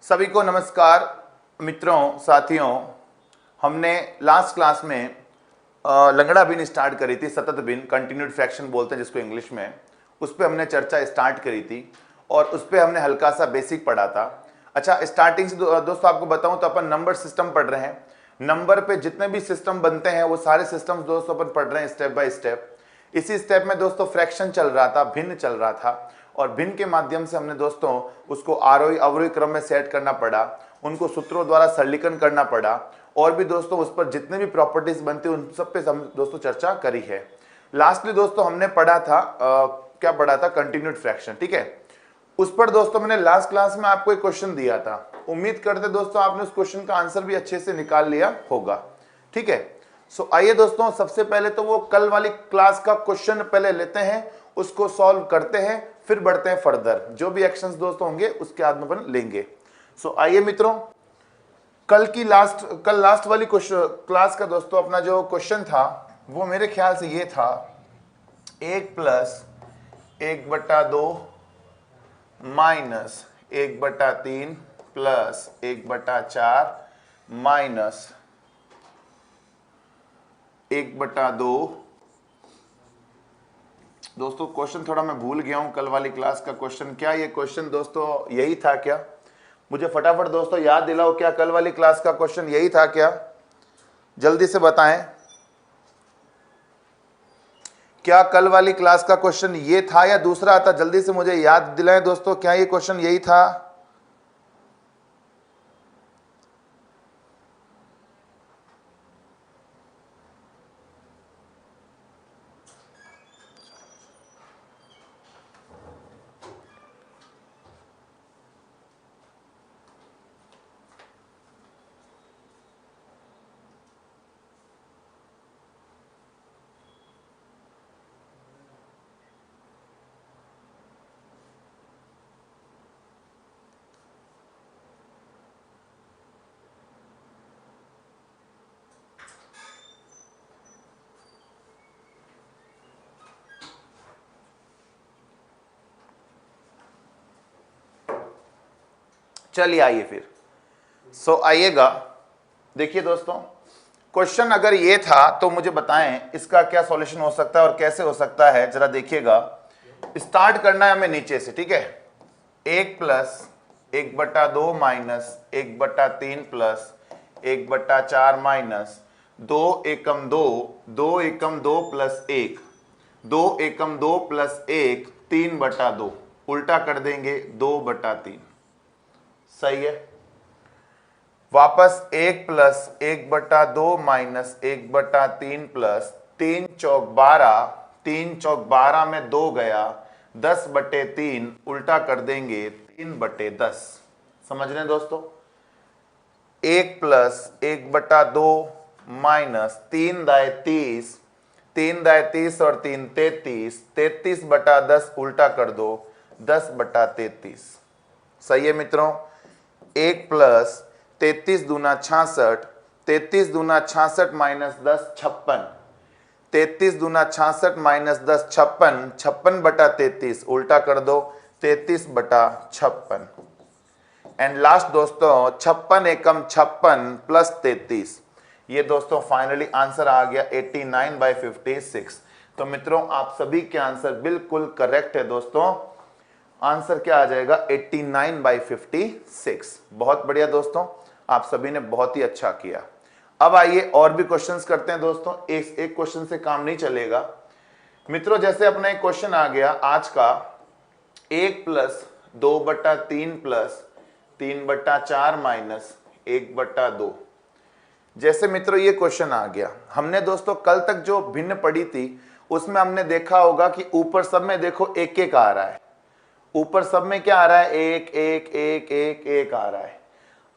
सभी को नमस्कार मित्रों, साथियों। हमने लास्ट क्लास में लंगड़ा भिन्न स्टार्ट करी थी, सतत भिन्न, कंटिन्यूड फ्रैक्शन बोलते हैं जिसको इंग्लिश में। उस पर हमने चर्चा स्टार्ट करी थी और उस पर हमने हल्का सा बेसिक पढ़ा था। अच्छा, स्टार्टिंग से दोस्तों आपको बताऊं तो अपन नंबर सिस्टम पढ़ रहे हैं। नंबर पे जितने भी सिस्टम बनते हैं वो सारे सिस्टम्स दोस्तों अपन पढ़ रहे हैं स्टेप बाय स्टेप। इसी स्टेप में दोस्तों फ्रैक्शन चल रहा था, भिन्न चल रहा था, और भिन्न के माध्यम से हमने दोस्तों उसको आरोही अवरोही क्रम में सेट करना पड़ा, उनको सूत्रों द्वारा सरलीकरण करना पड़ा, और भी दोस्तों उस पर जितने भी प्रॉपर्टीज बनती उन सब पे हम दोस्तों चर्चा करी है। लास्टली दोस्तों हमने पढ़ा था क्या पढ़ा था, कंटिन्यूड फ्रैक्शन। ठीक है, उस पर दोस्तों मैंने लास्ट क्लास में आपको एक क्वेश्चन दिया था। उम्मीद करते दोस्तों आपने उस क्वेश्चन का आंसर भी अच्छे से निकाल लिया होगा। ठीक है, सो आइए दोस्तों सबसे पहले तो वो कल वाली क्लास का क्वेश्चन पहले लेते हैं, उसको सॉल्व करते हैं, फिर बढ़ते हैं फर्दर। जो भी एक्शंस दोस्तों होंगे उसके बाद में अपन लेंगे। सो आइए मित्रों, कल लास्ट वाली क्लास का दोस्तों अपना जो क्वेश्चन था वो मेरे ख्याल से ये था, 1+1/2 माइनस 1/3 प्लस 1/4 माइनस 1/2। दोस्तों क्वेश्चन थोड़ा मैं भूल गया हूं, कल वाली क्लास का क्वेश्चन। क्या ये क्वेश्चन दोस्तों यही था क्या? मुझे फटाफट दोस्तों याद दिलाओ, क्या कल वाली क्लास का क्वेश्चन यही था क्या? जल्दी से बताएं, क्या कल वाली क्लास का क्वेश्चन ये था या दूसरा था? जल्दी से मुझे याद दिलाएं दोस्तों, क्या ये क्वेश्चन यही था? चलिए आइए फिर। सो आइएगा, देखिए दोस्तों, क्वेश्चन अगर ये था तो मुझे बताएं इसका क्या सॉल्यूशन हो सकता है और कैसे हो सकता है, जरा देखिएगा। स्टार्ट करना है हमें नीचे से। ठीक है, 1+1/2 माइनस 1/3 प्लस 1/4 माइनस 2 एकम 2, 2 एकम 2 प्लस 1, 2 एकम 2 प्लस 1, 3/2। उल्टा कर देंगे, 2/3। सही है। वापस 1+1/2 माइनस 1/3 प्लस 3 चौक 12, 3 चौक 12 में 2 गया, 10/3। उल्टा कर देंगे, 3/10। समझ रहे हैं दोस्तों? 1+1/2 माइनस 3 दाए 30, 3 दाए 30 और 3 33, 33/10 उल्टा कर दो, 10/33। सही है मित्रों। 1+33 दूना 66, 33 दूना 66 माइनस 10 56, 33 दूना 66 माइनस 10 56, 56/33 उल्टा कर दो, 33/56। एंड लास्ट दोस्तों 56 एकम 56 प्लस 33। ये दोस्तों फाइनली आंसर आ गया 89/56। तो मित्रों आप सभी के आंसर बिल्कुल करेक्ट है दोस्तों। आंसर क्या आ जाएगा? 89/56। बहुत बढ़िया दोस्तों, आप सभी ने बहुत ही अच्छा किया। अब आइए और भी क्वेश्चंस करते हैं दोस्तों। एक क्वेश्चन से काम नहीं चलेगा मित्रों। जैसे अपना एक क्वेश्चन आ गया आज का, 1+2/3 प्लस 3/4 माइनस 1/2। जैसे मित्रों ये क्वेश्चन आ गया, हमने दोस्तों कल तक जो भिन्न पढ़ी थी उसमें हमने देखा होगा कि ऊपर सब में देखो एक एक आ रहा है। ऊपर सब में क्या आ रहा है? 1 1 1 1 1 आ रहा है।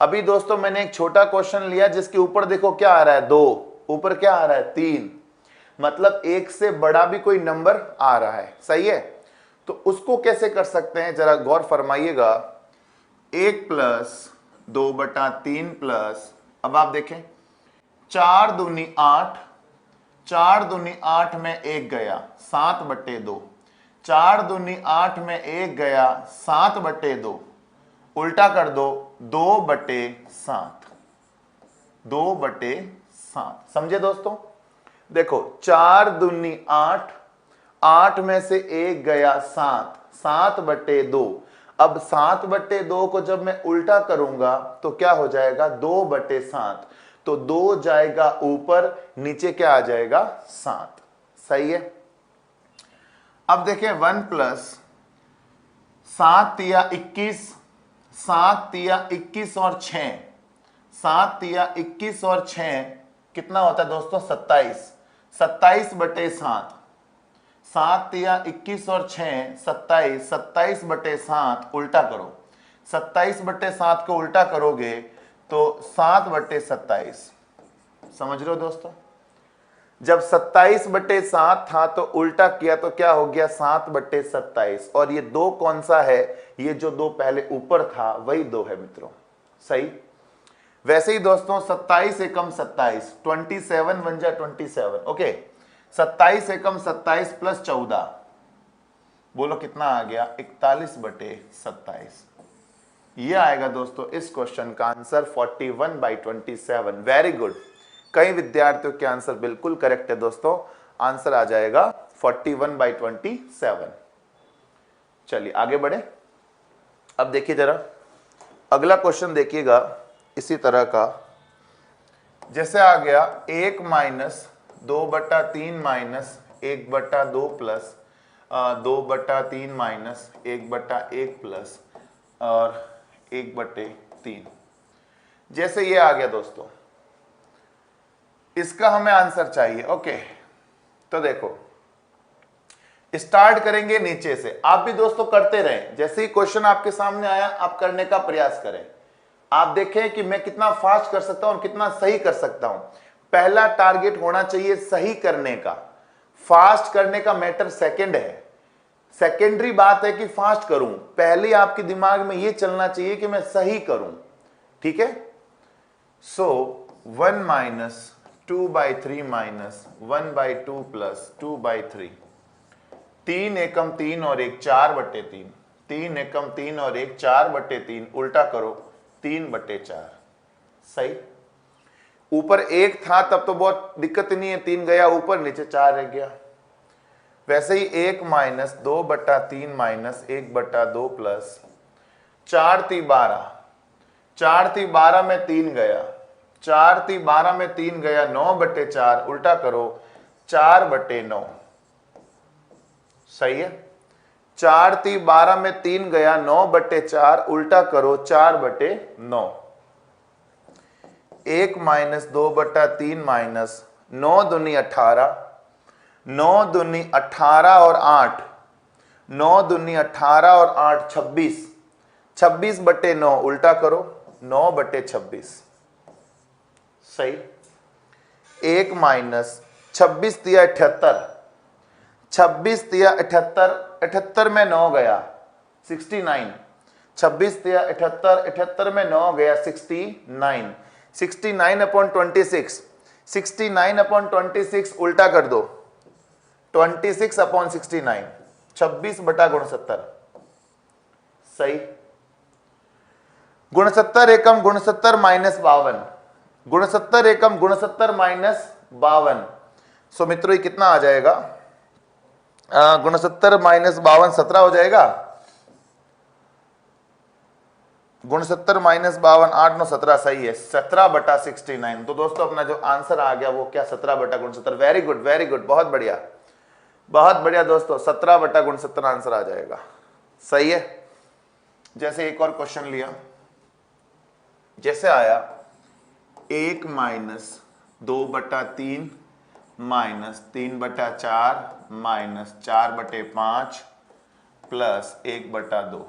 अभी दोस्तों मैंने एक छोटा क्वेश्चन लिया जिसके ऊपर देखो क्या आ रहा है? 2। ऊपर क्या आ रहा है? 3। मतलब 1 से बड़ा भी कोई नंबर आ रहा है। सही है, तो उसको कैसे कर सकते हैं जरा गौर फरमाइएगा। 1+2/3 प्लस, अब आप देखें, 4 दूनी 8, 4 दूनी 8 में 1 गया, 7/2। 4 दूनी 8 में 1 गया, 7/2। उल्टा कर दो 2/7, 2/7। समझे दोस्तों? देखो 4 दूनी 8, 8 में से 1 गया 7, 7/2। अब 7/2 को जब मैं उल्टा करूंगा तो क्या हो जाएगा 2/7, तो 2 जाएगा ऊपर, नीचे क्या आ जाएगा 7। सही है। अब देखें 1 प्लस 7 तिया 21, 7 तिया 21 और 6, 7 तिया 21 और 6 कितना होता है दोस्तों 27, 27/7, 7 तिया 21 और 6 27, 27/7 उल्टा करो, 27/7 को उल्टा करोगे तो 7/27। समझ रहे हो दोस्तों? जब 27/7 था तो उल्टा किया तो क्या हो गया 7/27, और ये 2 कौन सा है? ये जो 2 पहले ऊपर था वही 2 है मित्रों। सही। वैसे ही दोस्तों 27 एकम 27, 27 बन जाए 27। ओके, 27 एकम 27 प्लस 14, बोलो कितना आ गया 41/27। ये आएगा दोस्तों इस क्वेश्चन का आंसर 41/27। Very good. कई विद्यार्थियों के आंसर बिल्कुल करेक्ट है दोस्तों। आंसर आ जाएगा 41/27। चलिए आगे बढ़े। अब देखिए जरा अगला क्वेश्चन देखिएगा इसी तरह का। जैसे आ गया 1 minus 2/3 minus 1/2 plus 2/3 minus 1/1 plus और 1/3। जैसे ये आ गया दोस्तों, इसका हमें आंसर चाहिए। ओके, तो देखो स्टार्ट करेंगे नीचे से। आप भी दोस्तों करते रहें, जैसे ही क्वेश्चन आपके सामने आया आप करने का प्रयास करें। आप देखें कि मैं कितना फास्ट कर सकता हूं और कितना सही कर सकता हूं। पहला टारगेट होना चाहिए सही करने का, फास्ट करने का मैटर सेकंड है। सेकेंडरी बात है कि फास्ट करूं, पहले आपके दिमाग में यह चलना चाहिए कि मैं सही करूं। ठीक है। सो 1 माइनस 2/3 माइनस 1/2 प्लस 2/3, 3 एकम 3 और 1 4/3, 3 एकम 3 और 1 4/3 उल्टा करो 3/4। सही। ऊपर 1 था तब तो बहुत दिक्कत नहीं है, 3 गया ऊपर, नीचे 4 रह गया। वैसे ही 1 माइनस 2/3 माइनस 1/2 प्लस 4 × 12, 4 × 12 में 3 गया, 4 × 12 में 3 गया 9/4 उल्टा करो 4/9। सही है। 4 × 12 में 3 गया 9/4 उल्टा करो 4/9। 1 माइनस 2/3 माइनस 9 दूनी 18, 9 दूनी 18 और 8, 9 दूनी 18 और 8 26, 26/9 उल्टा करो 9/26। सही। 1 माइनस 26 तिया 78, 26 तिया 78, 78 में 9 गया 69, 26 तिया 78, 78 में 9 गया 69, 69/26, 69/26 उल्टा कर दो 26/69, 26/69। सही। 69 एकम 69 माइनस 52, 69 एकम 69 माइनस 52। सो मित्रों ये कितना आ जाएगा? 69 माइनस 52 17 हो जाएगा। 69 माइनस 52 8 9 17। सही है, 17/69। तो दोस्तों अपना जो आंसर आ गया वो क्या 17/69। वेरी गुड, वेरी गुड, बहुत बढ़िया, बहुत बढ़िया दोस्तों, 17/69 आंसर आ जाएगा। सही है। जैसे एक और क्वेश्चन लिया, जैसे आया 1 माइनस 2/3 माइनस 3/4 माइनस 4/5 प्लस 1/2।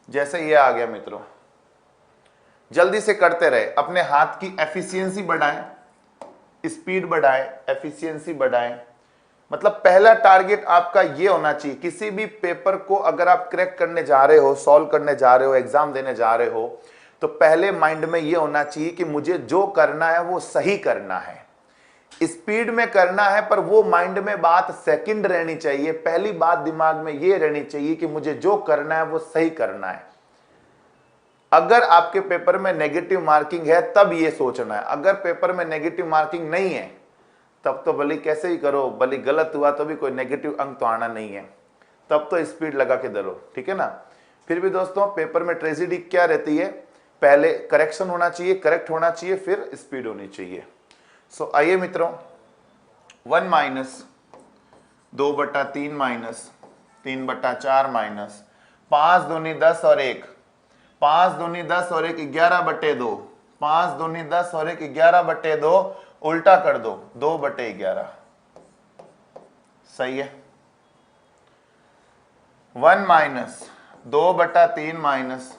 जैसे ये आ गया मित्रों, जल्दी से करते रहे, अपने हाथ की एफिशिएंसी बढ़ाएं, स्पीड बढ़ाएं, एफिशिएंसी बढ़ाएं। मतलब पहला टारगेट आपका ये होना चाहिए, किसी भी पेपर को अगर आप क्रैक करने जा रहे हो, सॉल्व करने जा रहे हो, एग्जाम देने जा रहे हो, तो पहले माइंड में ये होना चाहिए कि मुझे जो करना है वो सही करना है। स्पीड में करना है पर वो माइंड में बात सेकंड रहनी चाहिए, पहली बात दिमाग में ये रहनी चाहिए कि मुझे जो करना है वो सही करना है। अगर आपके पेपर में नेगेटिव मार्किंग है तब ये सोचना है, अगर पेपर में नेगेटिव मार्किंग नहीं है तब तो भले कैसे ही करो, भले गलत हुआ तो भी कोई नेगेटिव अंक तो आना नहीं है, तब तो स्पीड लगा के दलो, ठीक है ना। फिर भी दोस्तों पेपर में ट्रेजेडी क्या रहती है, पहले करेक्शन होना चाहिए, करेक्ट होना चाहिए, फिर स्पीड होनी चाहिए। सो आइए मित्रों, 1 माइनस 2/3 माइनस 3/4 माइनस 5 दूनी 10 और 1, 5 दूनी 10 और 1 11/2, 5 दूनी 10 और 1 11/2, उल्टा कर दो 2/11, सही है। 1 माइनस 2/3 माइनस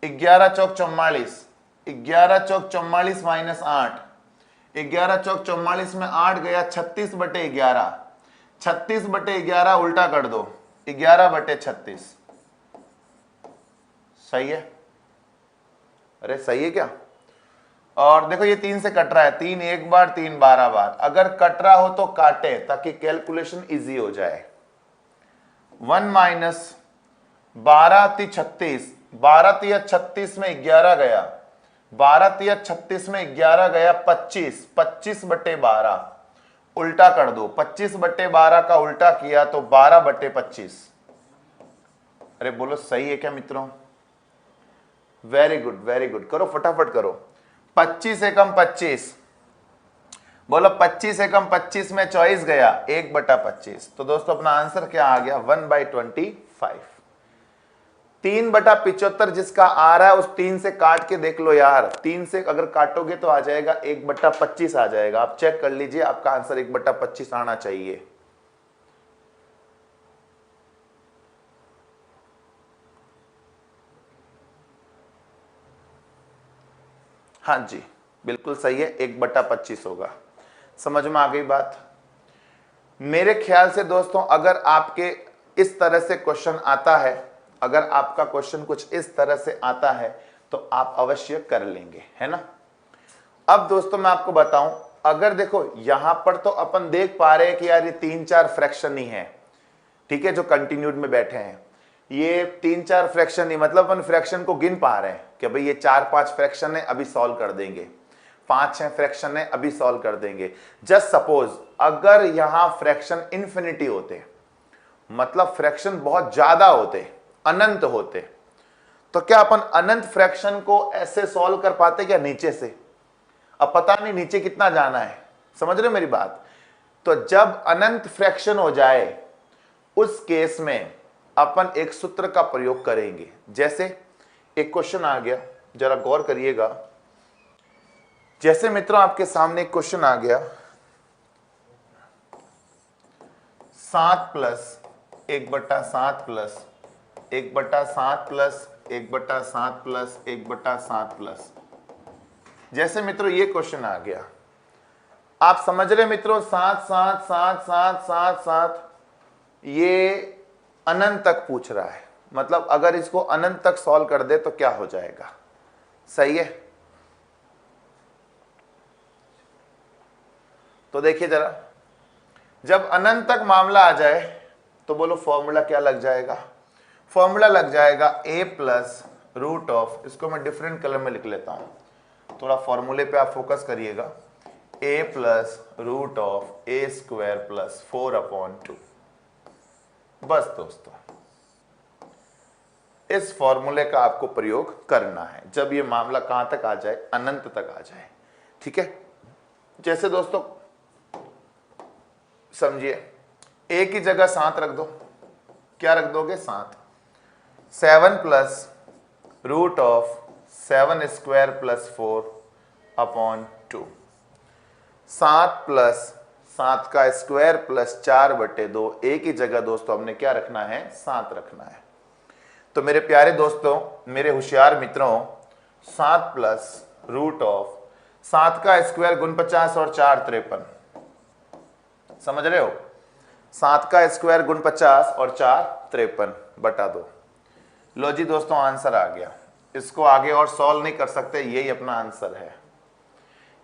11 चौक 44, 11 चौक 44 माइनस 8, 11 चौक 44 में 8 गया 36/11, 36/11 उल्टा कर दो 11/36, सही है। अरे सही है क्या। और देखो ये 3 से कट रहा है, 3 एक बार 3 12 बार, अगर कट रहा हो तो काटे ताकि कैलकुलेशन इजी हो जाए। 1 माइनस 12 × 36, 12 × 36 में 11 गया, 12 × 36 में 11 गया 25, 25/12 उल्टा कर दो, 25/12 का उल्टा किया तो 12/25। अरे बोलो सही है क्या मित्रों। वेरी गुड वेरी गुड, करो फटाफट करो। 25 एकम 25, बोलो 25 एकम 25 में 24 गया 1/25, तो दोस्तों अपना आंसर क्या आ गया 1/25। 3/75 जिसका आ रहा है उस 3 से काट के देख लो यार, 3 से अगर काटोगे तो आ जाएगा 1/25 आ जाएगा। आप चेक कर लीजिए, आपका आंसर 1/25 आना चाहिए। हाँ जी बिल्कुल सही है, 1/25 होगा। समझ में आ गई बात। मेरे ख्याल से दोस्तों अगर आपके इस तरह से क्वेश्चन आता है, अगर आपका क्वेश्चन कुछ इस तरह से आता है तो आप अवश्य कर लेंगे, है ना। अब दोस्तों मैं आपको बताऊं, अगर देखो यहां पर तो अपन देख पा रहे हैं कि यार ये 3-4 फ्रैक्शन ही है, ठीक है, जो कंटिन्यूड में बैठे हैं। ये 3-4 फ्रैक्शन ही, मतलब अपन फ्रैक्शन को गिन पा रहे हैं कि भाई ये 4-5 फ्रैक्शन है, अभी सॉल्व कर देंगे, 5-6 फ्रैक्शन है, अभी सॉल्व कर देंगे। जस्ट सपोज अगर यहां फ्रैक्शन इंफिनिटी होते, मतलब फ्रैक्शन बहुत ज्यादा होते, अनंत होते, तो क्या अपन अनंत फ्रैक्शन को ऐसे सॉल्व कर पाते क्या नीचे से। अब पता नहीं नीचे कितना जाना है, समझ रहे हो मेरी बात। तो जब अनंत फ्रैक्शन हो जाए उस केस में अपन एक सूत्र का प्रयोग करेंगे। जैसे एक क्वेश्चन आ गया, जरा गौर करिएगा। जैसे मित्रों आपके सामने एक क्वेश्चन आ गया, 7 plus 1/7 plus 1/7 plus 1/7 plus 1/7 plus. जैसे मित्रों ये क्वेश्चन आ गया, आप समझ रहे मित्रों 7 7 7 7 7 7, ये अनंत तक पूछ रहा है, मतलब अगर इसको अनंत तक सॉल्व कर दे तो क्या हो जाएगा, सही है। तो देखिए जरा, जब अनंत तक मामला आ जाए तो बोलो फॉर्मूला क्या लग जाएगा। फॉर्मूला लग जाएगा a प्लस रूट ऑफ, इसको मैं डिफरेंट कलर में लिख लेता हूं, थोड़ा फॉर्मूले पे आप फोकस करिएगा। a plus root of a² plus 4/2। बस दोस्तों इस फॉर्मूले का आपको प्रयोग करना है जब ये मामला कहां तक आ जाए, अनंत तक आ जाए, ठीक है। जैसे दोस्तों समझिए, a की जगह 7 रख दो, क्या रख दोगे 7। 7 plus root of 7² plus 4/2, 7 plus 7 का स्क्वायर प्लस 4/2। a की जगह दोस्तों हमने क्या रखना है, 7 रखना है। तो मेरे प्यारे दोस्तों, मेरे होशियार मित्रों, 7 प्लस रूट ऑफ 7 का स्क्वायर 49 और 4 53, समझ रहे हो, 7 का स्क्वायर 49 और 4 53/2। लो जी दोस्तों आंसर आ गया। इसको आगे और सॉल्व नहीं कर सकते, यही अपना आंसर है।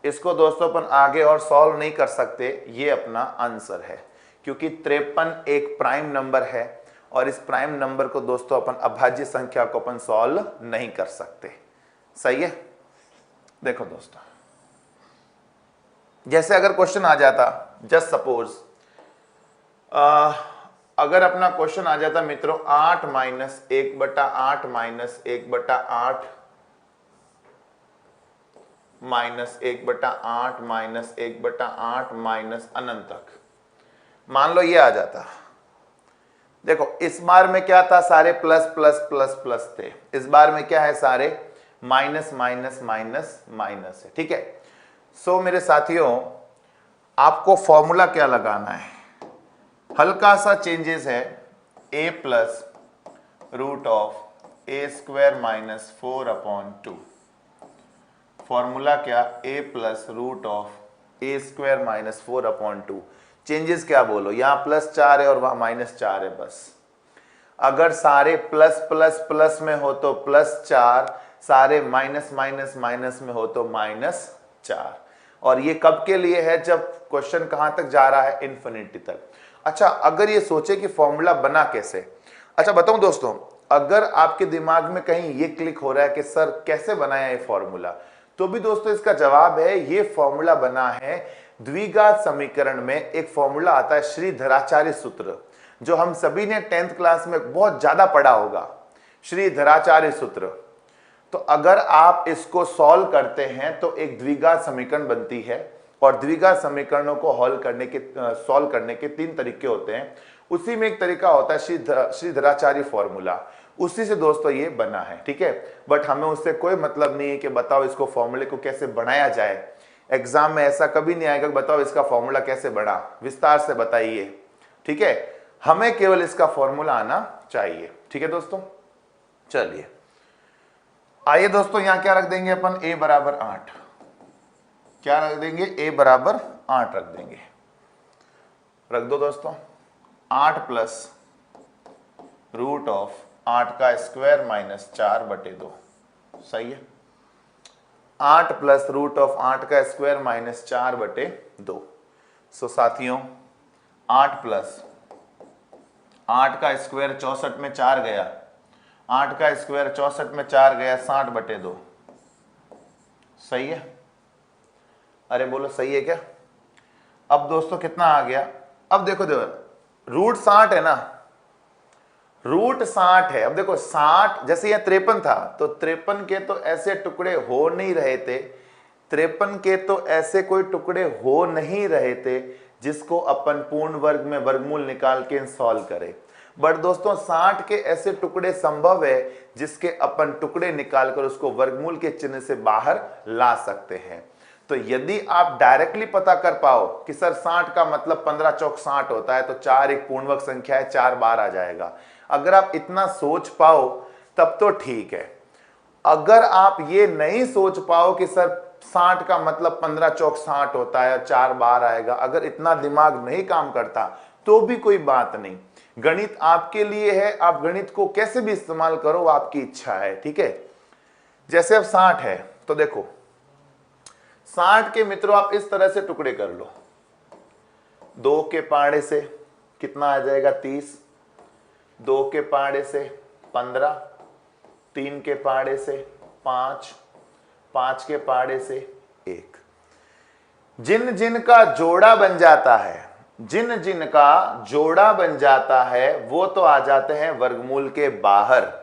इसको दोस्तों अपन आगे और सॉल्व नहीं कर सकते, ये अपना आंसर है, क्योंकि 53 एक प्राइम नंबर है और इस प्राइम नंबर को दोस्तों अपन अभाज्य संख्या को अपन सॉल्व नहीं कर सकते। सही है। देखो दोस्तों, जैसे अगर क्वेश्चन आ जाता, जस्ट सपोज अगर अपना क्वेश्चन आ जाता मित्रों 8 minus 1/8 minus 1/8 minus 1/8 minus 1/8 minus अनंत तक, मान लो ये आ जाता। देखो इस बार में क्या था, सारे प्लस प्लस प्लस प्लस थे, इस बार में क्या है, सारे माइनस माइनस माइनस माइनस है। ठीक है। सो मेरे साथियों, आपको फॉर्मूला क्या लगाना है, हल्का सा चेंजेस है, a plus root of A square minus 4/2। Formula क्या, a plus root of A square minus 4/2। Changes क्या बोलो, यहां +4 है और वहां -4 है बस। अगर सारे प्लस प्लस प्लस में हो तो +4, सारे माइनस माइनस माइनस में हो तो -4। और ये कब के लिए है, जब क्वेश्चन कहां तक जा रहा है, इन्फिनिटी तक। अच्छा, अगर ये सोचे कि फॉर्मूला बना कैसे, अच्छा बताऊं दोस्तों, अगर आपके दिमाग में कहीं ये क्लिक हो रहा है कि सर कैसे बनाया ये फॉर्मूला, तो भी दोस्तों इसका जवाब है, ये फॉर्मूला बना है द्विघात समीकरण में। एक फॉर्मूला आता है श्रीधराचार्य सूत्र, जो हम सभी ने 10th क्लास में बहुत ज्यादा पढ़ा होगा, श्रीधराचार्य सूत्र। तो अगर आप इसको सॉल्व करते हैं तो एक द्विघात समीकरण बनती है, और द्विघात समीकरणों को सॉल्व करने के 3 तरीके होते हैं। उसी में एक तरीका होता है श्रीधराचार्य फॉर्मूला, उसी से दोस्तों ये बना है। ठीक है। बट हमें उससे कोई मतलब नहीं है कि बताओ इसको फॉर्मूले को कैसे बनाया जाए। एग्जाम में ऐसा कभी नहीं आएगा, बताओ इसका फॉर्मूला कैसे बना, विस्तार से बताइए। ठीक है। हमें केवल इसका फॉर्मूला आना चाहिए। ठीक है दोस्तों, चलिए आइए दोस्तों, यहां क्या रख देंगे अपन, a बराबर 8। क्या रख देंगे, a बराबर 8 रख देंगे। रख दो दोस्तों, 8 प्लस रूट ऑफ 8 का स्क्वायर माइनस 4/2। सही है। 8 प्लस रूट ऑफ 8 का स्क्वायर माइनस 4/2। सो साथियों, 8 प्लस 8 का स्क्वायर 64 में 4 गया, 8 का स्क्वायर 64 में 4 गया, 60/2। सही है। अरे बोलो सही है क्या। अब दोस्तों कितना आ गया, अब देखो रूट 60 है ना, रूट 60 है। अब देखो 60, जैसे यह 53 था तो 53 के तो ऐसे टुकड़े हो नहीं रहे थे, 53 के तो ऐसे कोई टुकड़े हो नहीं रहे थे जिसको अपन पूर्ण वर्ग में वर्गमूल निकाल के सॉल्व करें। बट दोस्तों 60 के ऐसे टुकड़े संभव है जिसके अपन टुकड़े निकालकर उसको वर्गमूल के चिन्ह से बाहर ला सकते हैं। तो यदि आप डायरेक्टली पता कर पाओ कि सर 60 का मतलब 15 चौक 60 होता है, तो 4 एक पूर्णवर्ग संख्या है, 4 बार आ जाएगा। अगर आप इतना सोच पाओ तब तो ठीक है। अगर आप ये नहीं सोच पाओ कि सर 60 का मतलब 15 चौक 60 होता है, 4 बार आएगा, अगर इतना दिमाग नहीं काम करता तो भी कोई बात नहीं। गणित आपके लिए है, आप गणित को कैसे भी इस्तेमाल करो, आपकी इच्छा है। ठीक है। जैसे अब 60 है तो देखो 60 के मित्रों आप इस तरह से टुकड़े कर लो, 2 के पाड़े से कितना आ जाएगा 30, 2 के पाड़े से 15, 3 के पाड़े से 5, 5 के पाड़े से 1। जिन जिन का जोड़ा बन जाता है, जिन जिन का जोड़ा बन जाता है वो तो आ जाते हैं वर्गमूल के बाहर,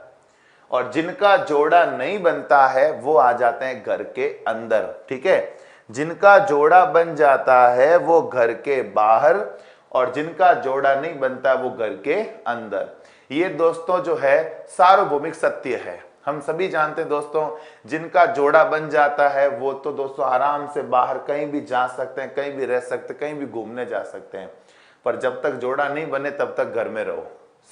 और जिनका जोड़ा नहीं बनता है वो आ जाते हैं घर के अंदर। ठीक है। जिनका जोड़ा बन जाता है वो घर के बाहर, और जिनका जोड़ा नहीं बनता वो घर के अंदर। ये दोस्तों जो है सार्वभौमिक सत्य है, हम सभी जानते हैं दोस्तों। जिनका जोड़ा बन जाता है वो तो दोस्तों आराम से बाहर कहीं भी जा सकते हैं, कहीं भी रह सकते हैं, कहीं भी घूमने जा सकते हैं। पर जब तक जोड़ा नहीं बने तब तक घर में रहो।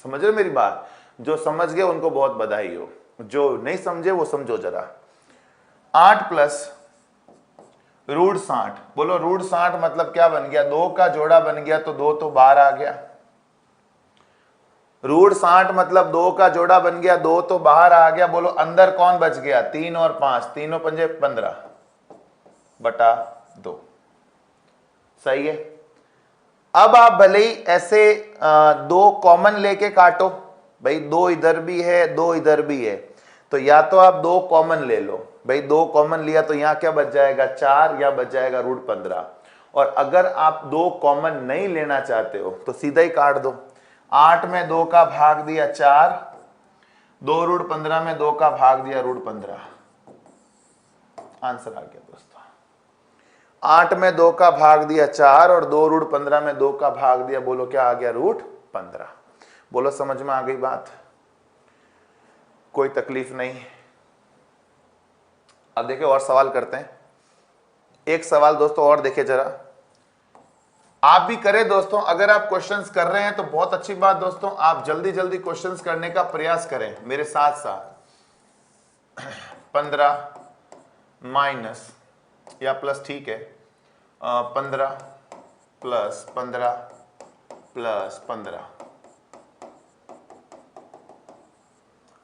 समझ रहे मेरी बात। जो समझ गए उनको बहुत बधाई हो, जो नहीं समझे वो समझो जरा। 8 प्लस रूट 60, बोलो रूट 60 मतलब क्या बन गया, 2 का जोड़ा बन गया तो 2 तो बाहर आ गया। रूट 60 मतलब 2 का जोड़ा बन गया, 2 तो बाहर आ गया। बोलो अंदर कौन बच गया, 3 और 5, तीनों पंजे 15/2। सही है। अब आप भले ही ऐसे 2 कॉमन लेके काटो, भाई 2 इधर भी है 2 इधर भी है, तो या तो आप 2 कॉमन ले लो। भाई 2 कॉमन लिया तो यहां क्या बच जाएगा 4 या बच जाएगा √15। और अगर आप 2 कॉमन नहीं लेना चाहते हो तो सीधा ही काट दो। 8 में 2 का भाग दिया 4, 2 √15 में 2 का भाग दिया √15। आंसर आ गया दोस्तों। 8 में 2 का भाग दिया 4 और 2 √15 में 2 का भाग दिया, बोलो क्या आ गया √15। बोलो समझ में आ गई बात, कोई तकलीफ नहीं। अब देखिए और सवाल करते हैं। एक सवाल दोस्तों और देखिए जरा, आप भी करें दोस्तों। अगर आप क्वेश्चंस कर रहे हैं तो बहुत अच्छी बात दोस्तों, आप जल्दी जल्दी क्वेश्चंस करने का प्रयास करें मेरे साथ साथ। 15 माइनस या प्लस, ठीक है, 15 प्लस 15 प्लस 15।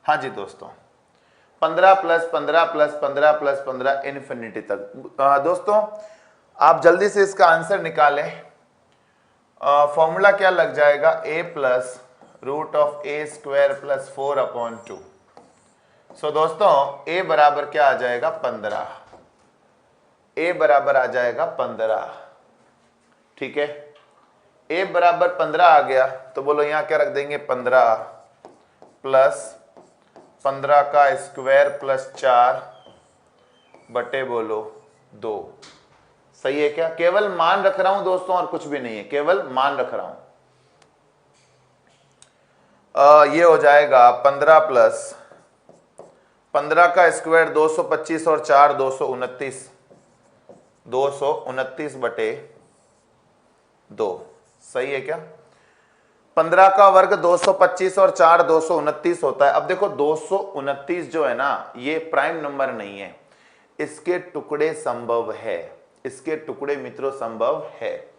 हाँ जी दोस्तों, 15 प्लस 15 प्लस 15 प्लस 15 इन्फिनिटी तक। दोस्तों आप जल्दी से इसका आंसर निकालें। फॉर्मूला क्या लग जाएगा, a प्लस √a² प्लस 4/2। सो दोस्तों a बराबर क्या आ जाएगा 15, a बराबर आ जाएगा 15, ठीक है। a बराबर 15 आ गया तो बोलो यहां क्या रख देंगे 15 प्लस 15 का स्क्वायर प्लस 4 बटे बोलो 2। सही है क्या? केवल मान रख रहा हूं दोस्तों और कुछ भी नहीं है, केवल मान रख रहा हूं। ये हो जाएगा 15 प्लस 15 का स्क्वायर 225 और 4 229, 229 बटे 2। सही है क्या? 15 का वर्ग 225 और 4 229 होता है। अब देखो 229 जो है ना, ये प्राइम नंबर नहीं है, इसके टुकड़े संभव है, इसके टुकड़े मित्रों संभव है।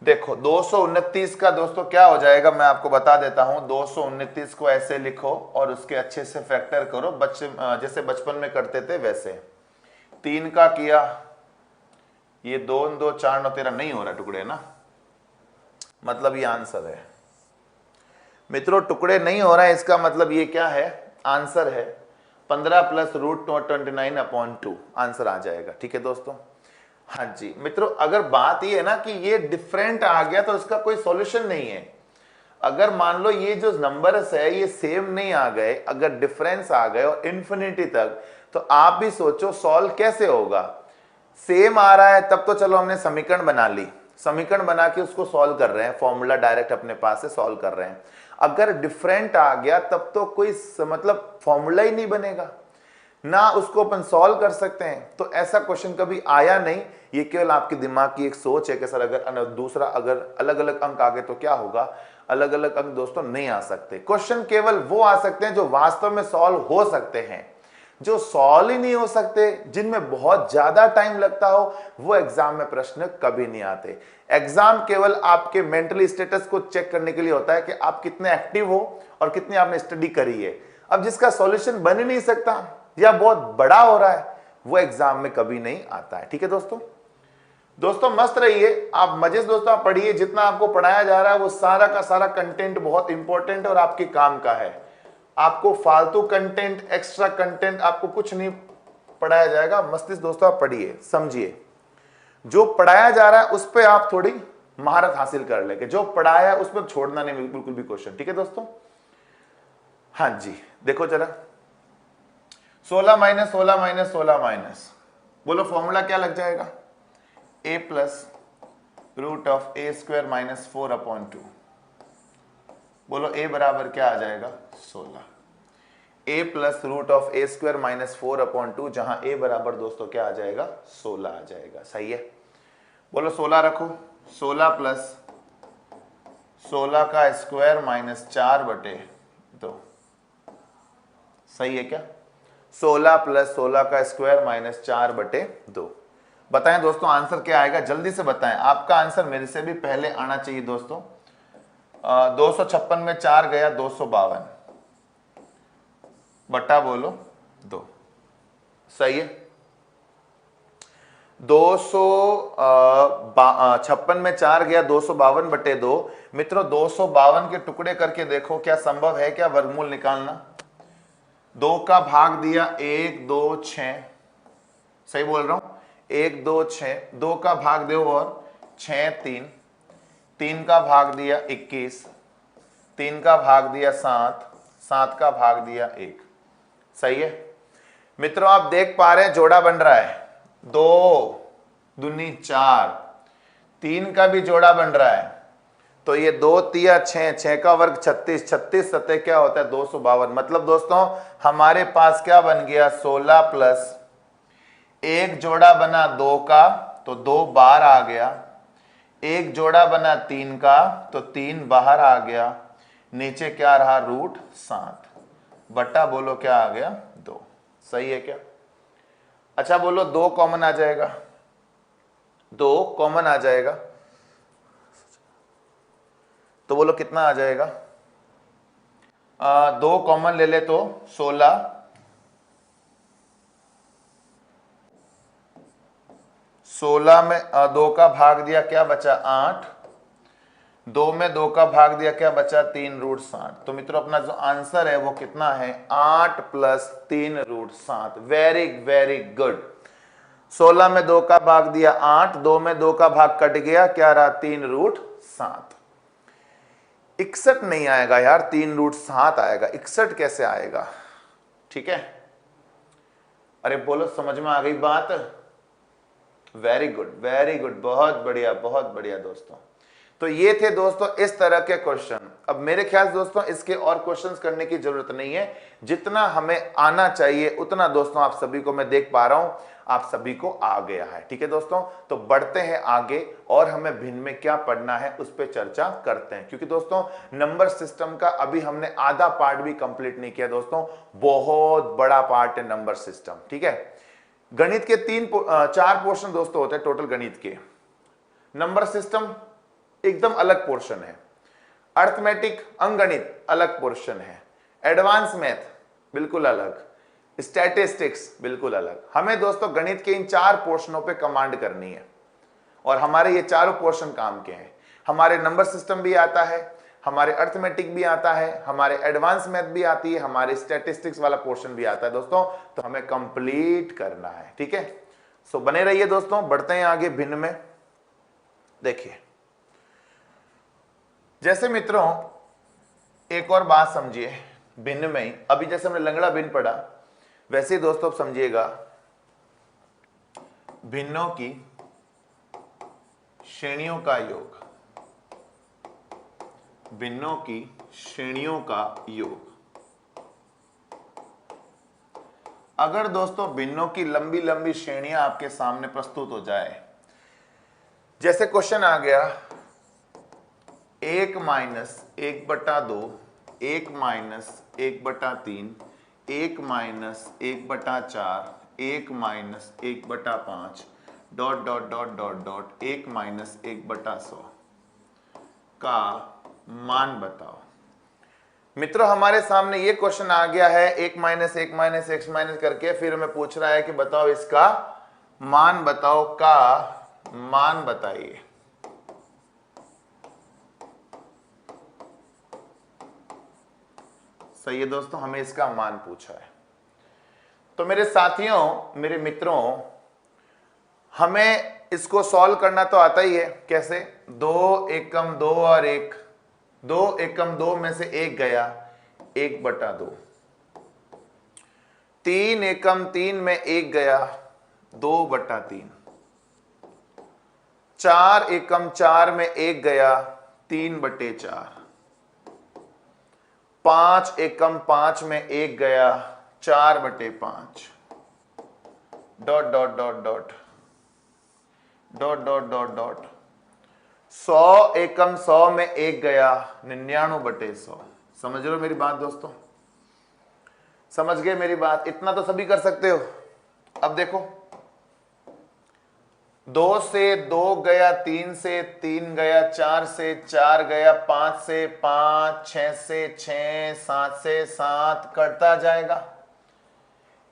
देखो 229 का दोस्तों क्या हो जाएगा, मैं आपको बता देता हूं। 229 को ऐसे लिखो और उसके अच्छे से फैक्टर करो, जैसे बचपन में करते थे वैसे। 3 का किया, ये 2 2 4 9 13 नहीं हो रहा टुकड़े ना, मतलब ये आंसर है मित्रों। टुकड़े नहीं हो रहा है इसका मतलब ये क्या है, आंसर है 15 प्लस √29/2 आंसर आ जाएगा, ठीक है दोस्तों। हाँ जी मित्रों, अगर बात ये है ना कि ये डिफरेंट आ गया तो इसका कोई सॉल्यूशन नहीं है। अगर मान लो ये जो नंबर्स है ये सेम नहीं आ गए, अगर डिफरेंस आ गए और इन्फिनिटी तक, तो आप भी सोचो सॉल्व कैसे होगा। सेम आ रहा है तब तो चलो हमने समीकरण बना ली, समीकरण बना के उसको सॉल्व कर रहे हैं, फॉर्मूला डायरेक्ट अपने पास से सॉल्व कर रहे हैं। अगर डिफरेंट आ गया तब तो कोई मतलब फॉर्मूला ही नहीं बनेगा ना, उसको अपन सॉल्व कर सकते हैं। तो ऐसा क्वेश्चन कभी आया नहीं, ये केवल आपके दिमाग की एक सोच है कि सर अगर दूसरा अगर अलग अलग अंक आ गए तो क्या होगा। अलग अलग अंक दोस्तों नहीं आ सकते। क्वेश्चन केवल वो आ सकते हैं जो वास्तव में सॉल्व हो सकते हैं। जो सॉल्व ही नहीं हो सकते, जिनमें बहुत ज्यादा टाइम लगता हो, वो एग्जाम में प्रश्न कभी नहीं आते। एग्जाम केवल आपके मेंटली स्टेटस को चेक करने के लिए होता है कि आप कितने एक्टिव हो और कितनी आपने स्टडी करी है। अब जिसका सॉल्यूशन बन ही नहीं सकता या बहुत बड़ा हो रहा है, वो एग्जाम में कभी नहीं आता है, ठीक है दोस्तों। दोस्तों मस्त रहिए, आप मजे से दोस्तों आप पढ़िए, जितना आपको पढ़ाया जा रहा है वो सारा का सारा कंटेंट बहुत इंपॉर्टेंट और आपके काम का है। आपको फालतू कंटेंट, एक्स्ट्रा कंटेंट आपको कुछ नहीं पढ़ाया जाएगा। मस्ती से दोस्तों आप पढ़िए, समझिए। जो पढ़ाया जा रहा है उस पर आप थोड़ी महारत हासिल कर लेंगे, जो पढ़ाया है उस पर छोड़ना नहीं बिल्कुल भी क्वेश्चन, ठीक है दोस्तों। हाँ जी देखो जरा, 16 माइनस 16 माइनस 16 माइनस, बोलो फॉर्मूला क्या लग जाएगा, a प्लस √a² माइनस 4/2। बोलो a बराबर क्या आ जाएगा 16। a प्लस √a² माइनस 4/2, जहां a बराबर दोस्तों क्या आ जाएगा 16 आ जाएगा। सही है, बोलो 16 रखो। 16 प्लस 16 का स्क्वायर माइनस 4/2। सही है क्या? 16 प्लस 16 का स्क्वायर माइनस 4/2। बताएं दोस्तों आंसर क्या आएगा, जल्दी से बताएं। आपका आंसर मेरे से भी पहले आना चाहिए दोस्तों। 256 में 4 गया 252 बटा बोलो 2। सही है। 56 में 4 गया 252/2। मित्रों 252 के टुकड़े करके देखो क्या संभव है क्या वर्गमूल निकालना। 2 का भाग दिया 1 2 6, सही बोल रहा हूं, 1 2 6, 2 का भाग दो और 6 3, 3 का भाग दिया 21, 3 का भाग दिया 7, 7 का भाग दिया 1। सही है मित्रों, आप देख पा रहे हैं जोड़ा बन रहा है, 2 दूनी 4, 3 का भी जोड़ा बन रहा है, तो ये 2 तिया 6, 6 का वर्ग 36, 36 सतह क्या होता है 252। मतलब दोस्तों हमारे पास क्या बन गया 16 प्लस एक जोड़ा बना 2 का तो 2 बाहर आ गया, एक जोड़ा बना 3 का तो 3 बाहर आ गया, नीचे क्या रहा √7 बटा बोलो क्या आ गया 2। सही है क्या? अच्छा बोलो 2 कॉमन आ जाएगा, 2 कॉमन आ जाएगा तो बोलो कितना आ जाएगा? 2 कॉमन ले ले तो 16, 16 में 2 का भाग दिया क्या बचा 8, 2 में 2 का भाग दिया क्या बचा 3√7। तो मित्रों अपना जो आंसर है वो कितना है 8 प्लस 3√7। Very very good. 16 में 2 का भाग दिया 8, 2 में 2 का भाग कट गया, क्या रहा 3√7। 61 नहीं आएगा यार, 3√7 आएगा, 61 कैसे आएगा? ठीक है, अरे बोलो समझ में आ गई बात? वेरी गुड वेरी गुड, बहुत बढ़िया दोस्तों। तो ये थे दोस्तों इस तरह के क्वेश्चन। अब मेरे ख्याल से दोस्तों इसके और क्वेश्चंस करने की जरूरत नहीं है, जितना हमें आना चाहिए उतना दोस्तों आप सभी को मैं देख पा रहा हूं आप सभी को आ गया है। ठीक है दोस्तों, तो बढ़ते हैं आगे और हमें भिन्न में क्या पढ़ना है उस पर चर्चा करते हैं, क्योंकि दोस्तों नंबर सिस्टम का अभी हमने आधा पार्ट भी कंप्लीट नहीं किया दोस्तों, बहुत बड़ा पार्ट है नंबर सिस्टम। ठीक है, गणित के 4 पोर्शन दोस्तों होते हैं टोटल गणित के, नंबर सिस्टम एकदम अलग पोर्शन है, अर्थमेटिक अंकगणित अलग पोर्शन है, एडवांस मैथ बिल्कुल अलग, स्टैटिस्टिक्स बिल्कुल अलग। हमें दोस्तों गणित के इन 4 पोर्शनों पे कमांड करनी है और हमारे ये चारों पोर्शन काम के हैं। हमारे नंबर सिस्टम भी आता है, हमारे अर्थमेटिक भी आता है, हमारे एडवांस मैथ भी आती है, हमारे स्टैटिस्टिक्स वाला पोर्शन भी आता है दोस्तों, तो हमें कंप्लीट करना है। ठीक है, सो बने रहिए दोस्तों, बढ़ते हैं आगे भिन्न में। देखिए जैसे मित्रों एक और बात समझिए भिन्न में ही, अभी जैसे हमने लंगड़ा भिन्न पढ़ा वैसे ही दोस्तों अब समझिएगा भिन्नों की श्रेणियों का योग, भिन्नों की श्रेणियों का योग। अगर दोस्तों भिन्नों की लंबी लंबी श्रेणियां आपके सामने प्रस्तुत हो जाए, जैसे क्वेश्चन आ गया 1 - 1/2, 1 - 1/3, 1 - 1/4, 1 - 1/5 ... 1 - 1/100 का मान बताओ। मित्रों हमारे सामने ये क्वेश्चन आ गया है 1 - 1 - x - करके, फिर हमें पूछ रहा है कि बताओ इसका मान बताओ, का मान बताइए। सही है दोस्तों, हमें इसका मान पूछा है। तो मेरे साथियों मेरे मित्रों हमें इसको सॉल्व करना तो आता ही है। कैसे? 2 एकम 2 और 1, 2 एकम 2 में से 1 गया 1/2, 3 एकम 3 में 1 गया 2/3, 4 एकम 4 में 1 गया 3/4, 5 एकम 5 में 1 गया 4/5, ... 100 एकम 100 में 1 गया 99/100। समझ रहे हो मेरी बात दोस्तों? समझ गए मेरी बात? इतना तो सभी कर सकते हो। अब देखो 2 से 2 गया, 3 से 3 गया, 4 से 4 गया, 5 से 5, 6 से 6, 7 से 7 कटता जाएगा।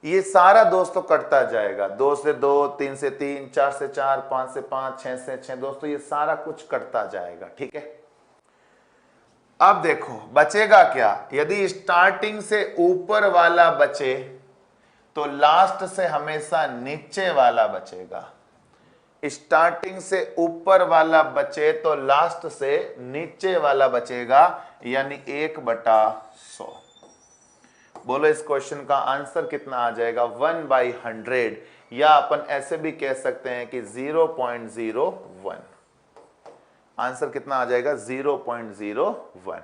ये सारा दोस्तों कटता जाएगा, 2 से 2, 3 से 3, 4 से 4, 5 से 5, 6 से 6, दोस्तों ये सारा कुछ कटता जाएगा। ठीक है, अब देखो बचेगा क्या, यदि स्टार्टिंग से ऊपर वाला बचे तो लास्ट से हमेशा नीचे वाला बचेगा। स्टार्टिंग से ऊपर वाला बचे तो लास्ट से नीचे वाला बचेगा, यानी 1/100। बोलो इस क्वेश्चन का आंसर कितना आ जाएगा, 1/100, या अपन ऐसे भी कह सकते हैं कि 0.01। आंसर कितना आ जाएगा, 0.01।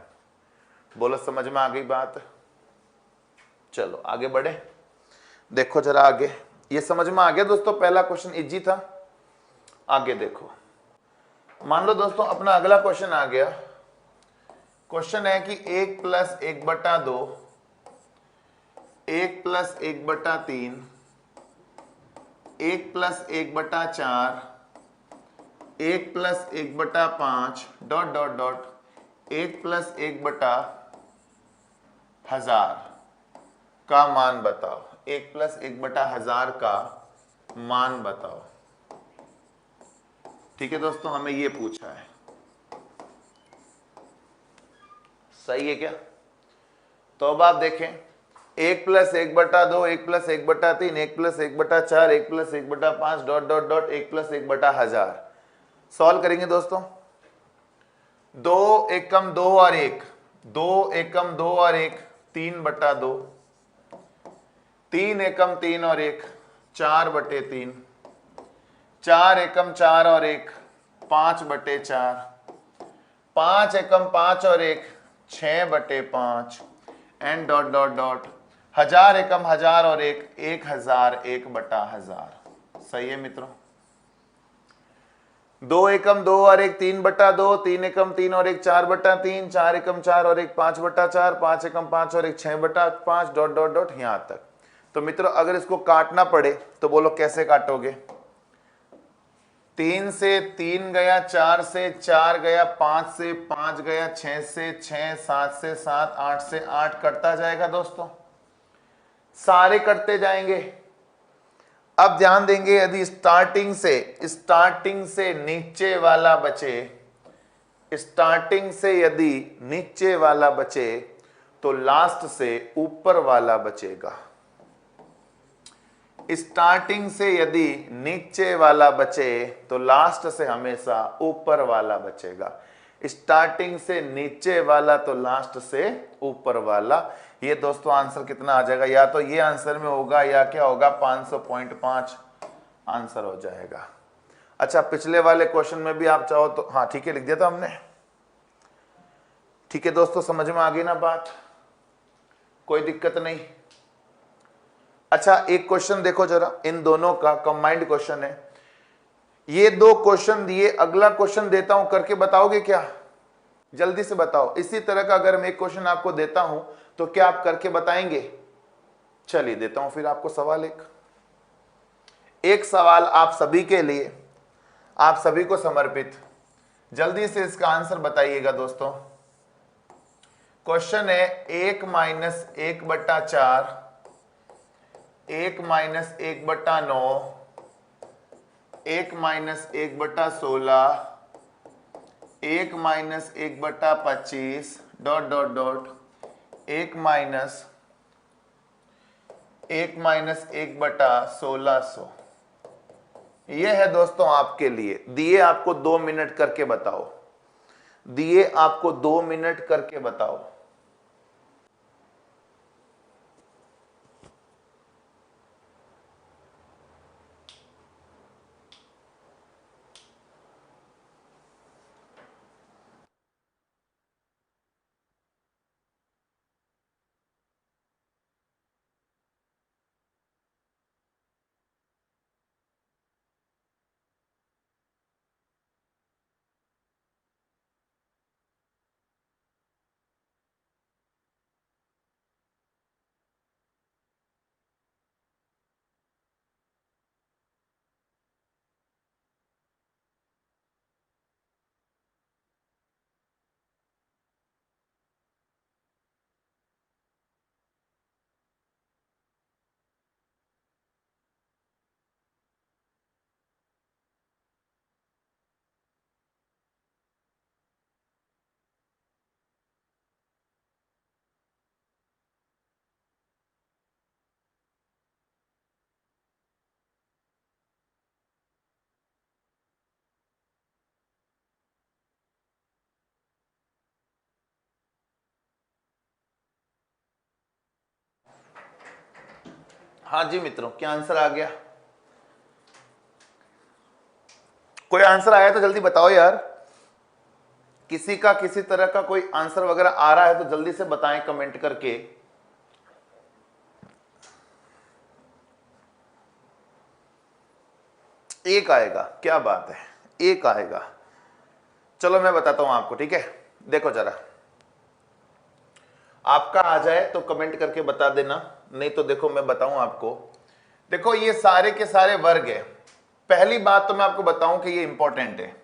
बोलो समझ में आ गई बात। चलो आगे बढ़े, देखो जरा आगे, ये समझ में आ गया दोस्तों, पहला क्वेश्चन इजी था। आगे देखो, मान लो दोस्तों अपना अगला क्वेश्चन आ गया। क्वेश्चन है कि 1 + 1/2, 1 + 1/3, 1 + 1/4, 1 + 1/5 ... 1 + 1/1000 का मान बताओ। 1 + 1/1000 का मान बताओ। ठीक है दोस्तों, हमें ये पूछा है, सही है क्या? तो अब आप देखें, 1 + 1/2, 1 + 1/3, 1 + 1/4, 1 + 1/5 ... 1 + 1/1000 सॉल्व करेंगे दोस्तों। 2 एकम 2 और 1, 2 एकम 2 और 1, 3/2, 3 एकम 3 और 1, 4/3, 4 एकम 4 और 1, 5/4, 5 एकम 5 और 1, 6/5, एंड ... 1000 एकम 1000 और 1, 1000, 1/1000। सही है मित्रों। 2 एकम 2 और 1, 3/2, 3 एकम 3 और 1, 4/3, 4 एकम 4 और 1, 5/4, 5 एकम 5 और 1, 6/5, ... यहां तक। तो मित्रों अगर इसको काटना पड़े तो बोलो कैसे काटोगे। 3 से 3 गया, 4 से 4 गया, 5 से 5 गया, 6 से 6, 7 से 7, 8 से 8 कटता जाएगा दोस्तों, सारे कटते जाएंगे। अब ध्यान देंगे, यदि स्टार्टिंग से नीचे वाला बचे, स्टार्टिंग से यदि नीचे वाला बचे तो लास्ट से ऊपर वाला बचेगा। स्टार्टिंग से यदि नीचे वाला बचे तो लास्ट से हमेशा ऊपर वाला बचेगा। स्टार्टिंग से नीचे वाला तो लास्ट से ऊपर वाला। ये दोस्तों आंसर कितना आ जाएगा, या तो ये आंसर में होगा या क्या होगा, 500.5 आंसर हो जाएगा। अच्छा, पिछले वाले क्वेश्चन में भी आप चाहो तो, हाँ ठीक है लिख दिया था हमने। ठीक है दोस्तों, समझ में आ गई ना बात, कोई दिक्कत नहीं। अच्छा एक क्वेश्चन देखो जरा, इन दोनों का कंबाइंड क्वेश्चन है। ये दो क्वेश्चन दिए, अगला क्वेश्चन देता हूं, करके बताओगे क्या, जल्दी से बताओ। इसी तरह का अगर मैं एक क्वेश्चन आपको देता हूं तो क्या आप करके बताएंगे? चलिए देता हूं फिर आपको सवाल। एक सवाल आप सभी के लिए, आप सभी को समर्पित, जल्दी से इसका आंसर बताइएगा दोस्तों। क्वेश्चन है 1 - 1/4, 1 - 1/9, 1 - 1/16, 1 - 1/25 ... 1 - 1/1600। यह है दोस्तों आपके लिए, दिए आपको 2 मिनट करके बताओ, दिए आपको 2 मिनट करके बताओ। हाँ जी मित्रों, क्या आंसर आ गया? कोई आंसर आया तो जल्दी बताओ यार। किसी का किसी तरह का कोई आंसर वगैरह आ रहा है तो जल्दी से बताएं कमेंट करके। एक आएगा, क्या बात है, एक आएगा। चलो मैं बताता हूं आपको, ठीक है? देखो जरा, आपका आ जाए तो कमेंट करके बता देना, नहीं तो देखो मैं बताऊं आपको। देखो ये सारे के सारे वर्ग है। पहली बात तो मैं आपको बताऊं कि ये इंपॉर्टेंट है।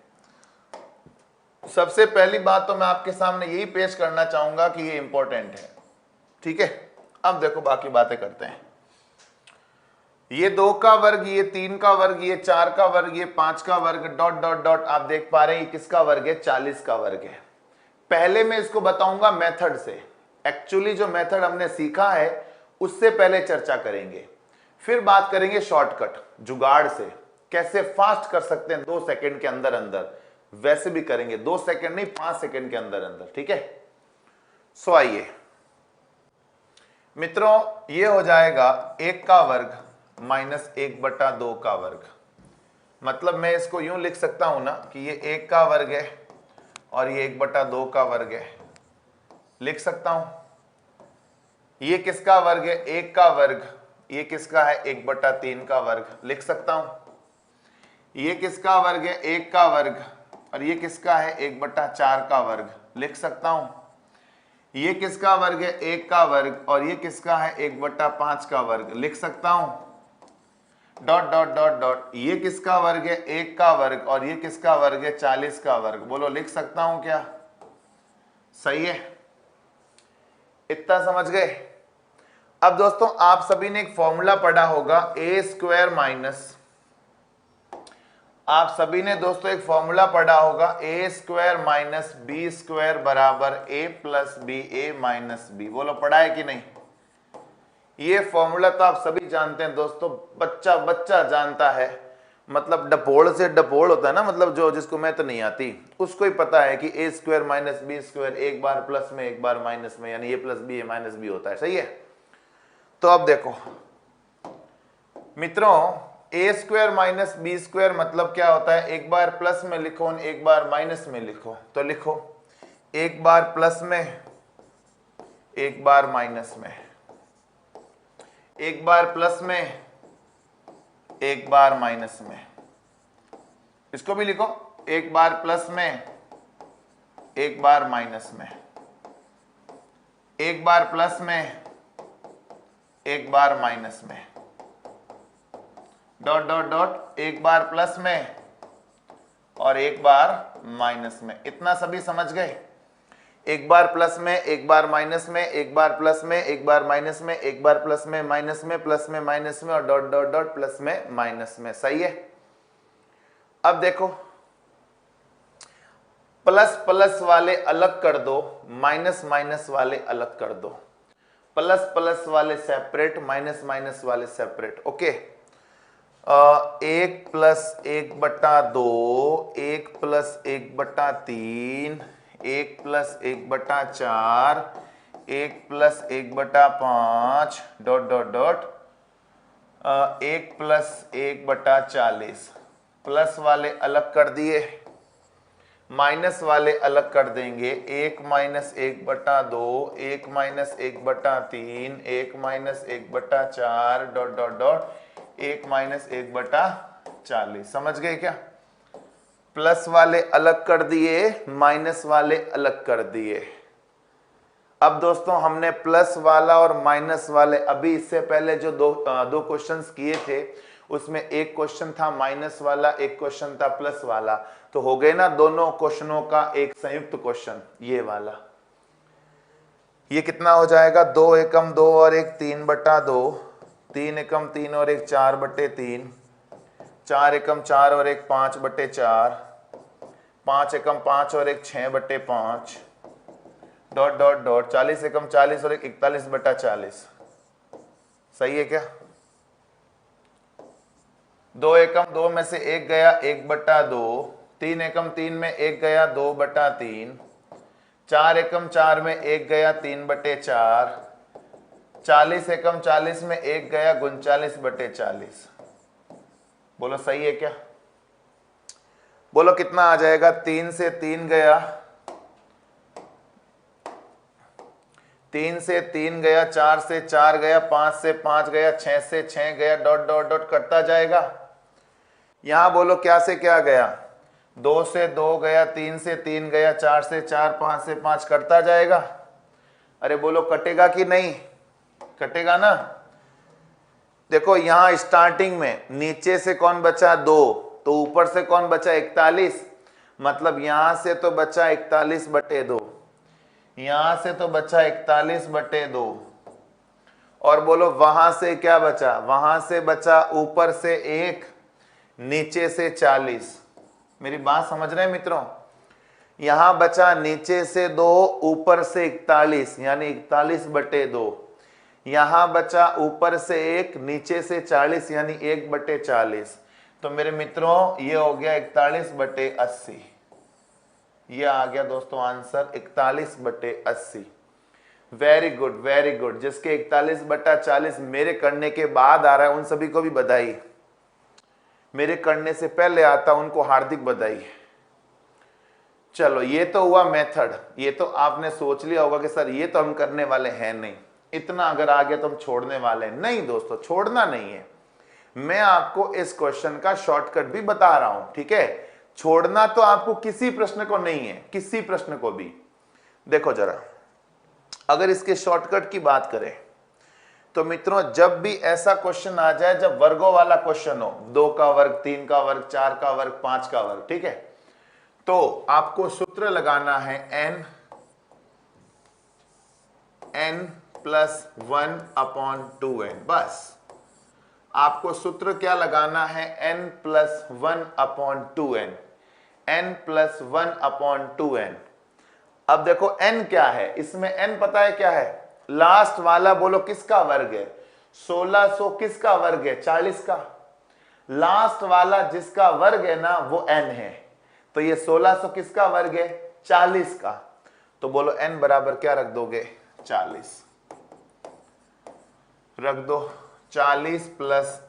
सबसे पहली बात तो मैं आपके सामने यही पेश करना चाहूंगा कि ये इंपॉर्टेंट है, ठीक है? अब देखो बाकी बातें करते हैं। ये 2 का वर्ग, ये 3 का वर्ग, ये 4 का वर्ग, ये 5 का वर्ग, डॉट डॉट डॉट। आप देख पा रहे हैं ये किसका वर्ग है? 40 का वर्ग है। पहले मैं इसको बताऊंगा मेथड से। एक्चुअली जो मेथड हमने सीखा है उससे पहले चर्चा करेंगे, फिर बात करेंगे शॉर्टकट जुगाड़ से, कैसे फास्ट कर सकते हैं 2 सेकंड के अंदर अंदर। वैसे भी करेंगे 2 सेकंड नहीं, 5 सेकंड के अंदर अंदर, ठीक है? सो आइए मित्रों, ये हो जाएगा 1 का वर्ग माइनस 1/2 का वर्ग। मतलब मैं इसको यूं लिख सकता हूं ना कि ये 1 का वर्ग है और ये 1/2 का वर्ग है, लिख सकता हूं। ये किसका वर्ग है? 1 का वर्ग। ये किसका है? 1/3 का वर्ग, लिख सकता हूं। ये किसका वर्ग है? 1 का वर्ग। और ये किसका है? 1/4 का वर्ग, लिख सकता हूं। ये किसका वर्ग है? 1 का वर्ग। और ये किसका है? 1/5 का वर्ग, लिख सकता हूं। Dot dot dot dot. ये किसका वर्ग है? 1 का वर्ग। और ये किसका वर्ग है? 40 का वर्ग। बोलो लिख सकता हूं क्या? सही है, इतना समझ गए? अब दोस्तों आप सभी ने एक फॉर्मूला पढ़ा होगा, ए स्क्वायर माइनस, आप सभी ने दोस्तों एक फॉर्मूला पढ़ा होगा, ए स्क्वायर माइनस बी स्क्वायर बराबर ए प्लस बी, ए माइनस बी। बोलो पढ़ा है कि नहीं? ये फॉर्मूला तो आप सभी जानते हैं दोस्तों, बच्चा बच्चा जानता है। मतलब डपोड़ से डपोड़ होता है ना, मतलब जो जिसको मैथ नहीं आती उसको ही पता है कि ए स्क्वायर माइनस बी स्क्वायर एक बार प्लस में एक बार माइनस में, यानी ए प्लस बी ए माइनस बी होता है। सही है? तो अब देखो मित्रों, ए स्क्वायर माइनस बी स्क्वायर मतलब क्या होता है? एक बार प्लस में लिखो, एक बार माइनस में लिखो। तो लिखो एक बार प्लस में, एक बार माइनस में, एक बार प्लस में, एक बार माइनस में। इसको भी लिखो, एक बार प्लस में, एक बार माइनस में, एक बार प्लस में, एक बार माइनस में, डॉट डॉट डॉट, एक बार प्लस में और एक बार माइनस में। इतना सभी समझ गए? एक बार प्लस में, एक बार माइनस में, एक बार प्लस में, एक बार माइनस में, एक बार प्लस में माइनस में, प्लस में माइनस में और डॉट डॉट डॉट प्लस में माइनस में। सही है? अब देखो, प्लस प्लस वाले अलग कर दो, माइनस माइनस वाले अलग कर दो। प्लस प्लस वाले सेपरेट, माइनस माइनस वाले separate. Okay, 1 + 1/2, 1 + 1/3, 1 + 1/4, 1 + 1/5 dot dot dot 1 + 1/40। Plus वाले अलग कर दिए, माइनस वाले अलग कर देंगे। 1 - 1/2, 1 - 1/3, 1 - 1/4 डॉट डॉट डॉट 1 - 1/40। समझ गए क्या? प्लस वाले अलग कर दिए, माइनस वाले अलग कर दिए। अब दोस्तों हमने प्लस वाला और माइनस वाले, अभी इससे पहले जो दो क्वेश्चंस किए थे उसमें एक क्वेश्चन था माइनस वाला, एक क्वेश्चन था प्लस वाला। तो हो गए ना दोनों क्वेश्चनों का एक संयुक्त क्वेश्चन, ये वाला। ये कितना हो जाएगा? 2 एकम 2 और 1 3/2, 3 एकम 3 और 1 4/3, 4 एकम 4 और 1 5/4, 5 एकम 5 और 1 6/5 डॉट डॉट डॉट 40 एकम 40 और 1 41/40। सही है क्या? 2 एकम 2 में से 1 गया 1/2, 3 एकम 3 में 1 गया 2/3, 4 एकम 4 में 1 गया 3/4, 40 एकम 40 में 1 गया, 39/40। बोलो सही है क्या? बोलो कितना आ जाएगा? 3 से 3 गया, 3 से 3 गया, 4 से 4 गया, 5 से 5 गया, 6 से 6 गया, डॉट डॉट डॉट करता जाएगा। यहां बोलो क्या से क्या गया? 2 से 2 गया, 3 से 3 गया, 4 से 4, 5 से 5 करता जाएगा। अरे बोलो कटेगा कि नहीं? कटेगा ना। देखो यहां स्टार्टिंग में नीचे से कौन बचा? 2, तो ऊपर से कौन बचा? 41। मतलब यहां से तो बचा 41/2, यहां से तो बचा 41/2। और बोलो वहां से क्या बचा? वहां से बचा ऊपर से 1, नीचे से 40। मेरी बात समझ रहे हैं मित्रों? यहां बचा नीचे से 2, ऊपर से 41, यानी 41/2। यहां बचा ऊपर से 1, नीचे से 40, यानी 1/40। तो मेरे मित्रों ये हो गया 41/80। ये आ गया दोस्तों answer 41/80। Very good, very good. जिसके 41/40 मेरे करने के बाद आ रहा है उन सभी को भी बधाई। मेरे करने से पहले आता उनको हार्दिक बधाई। चलो ये तो हुआ मेथड। ये तो आपने सोच लिया होगा कि सर ये तो हम करने वाले हैं नहीं, इतना अगर आ गया तो हम छोड़ने वाले नहीं। दोस्तों छोड़ना नहीं है, मैं आपको इस क्वेश्चन का शॉर्टकट भी बता रहा हूं, ठीक है। छोड़ना तो आपको किसी प्रश्न को नहीं है, किसी प्रश्न को भी। देखो जरा, अगर इसके शॉर्टकट की बात करें तो मित्रों जब भी ऐसा क्वेश्चन आ जाए जब वर्गों वाला क्वेश्चन हो, 2 का वर्ग, 3 का वर्ग, 4 का वर्ग, 5 का वर्ग, ठीक है, तो आपको सूत्र लगाना है n + 1/2n। बस आपको सूत्र क्या लगाना है? n + 1/2n, n + 1/2n। अब देखो n क्या है, इसमें n पता है क्या है? लास्ट वाला बोलो किसका वर्ग है? 1600 किसका वर्ग है? 40 का। लास्ट वाला जिसका वर्ग है ना वो n है, तो ये 1600 किसका वर्ग है? 40 का। तो बोलो n बराबर क्या रख दोगे? 40 रख दो। 40 +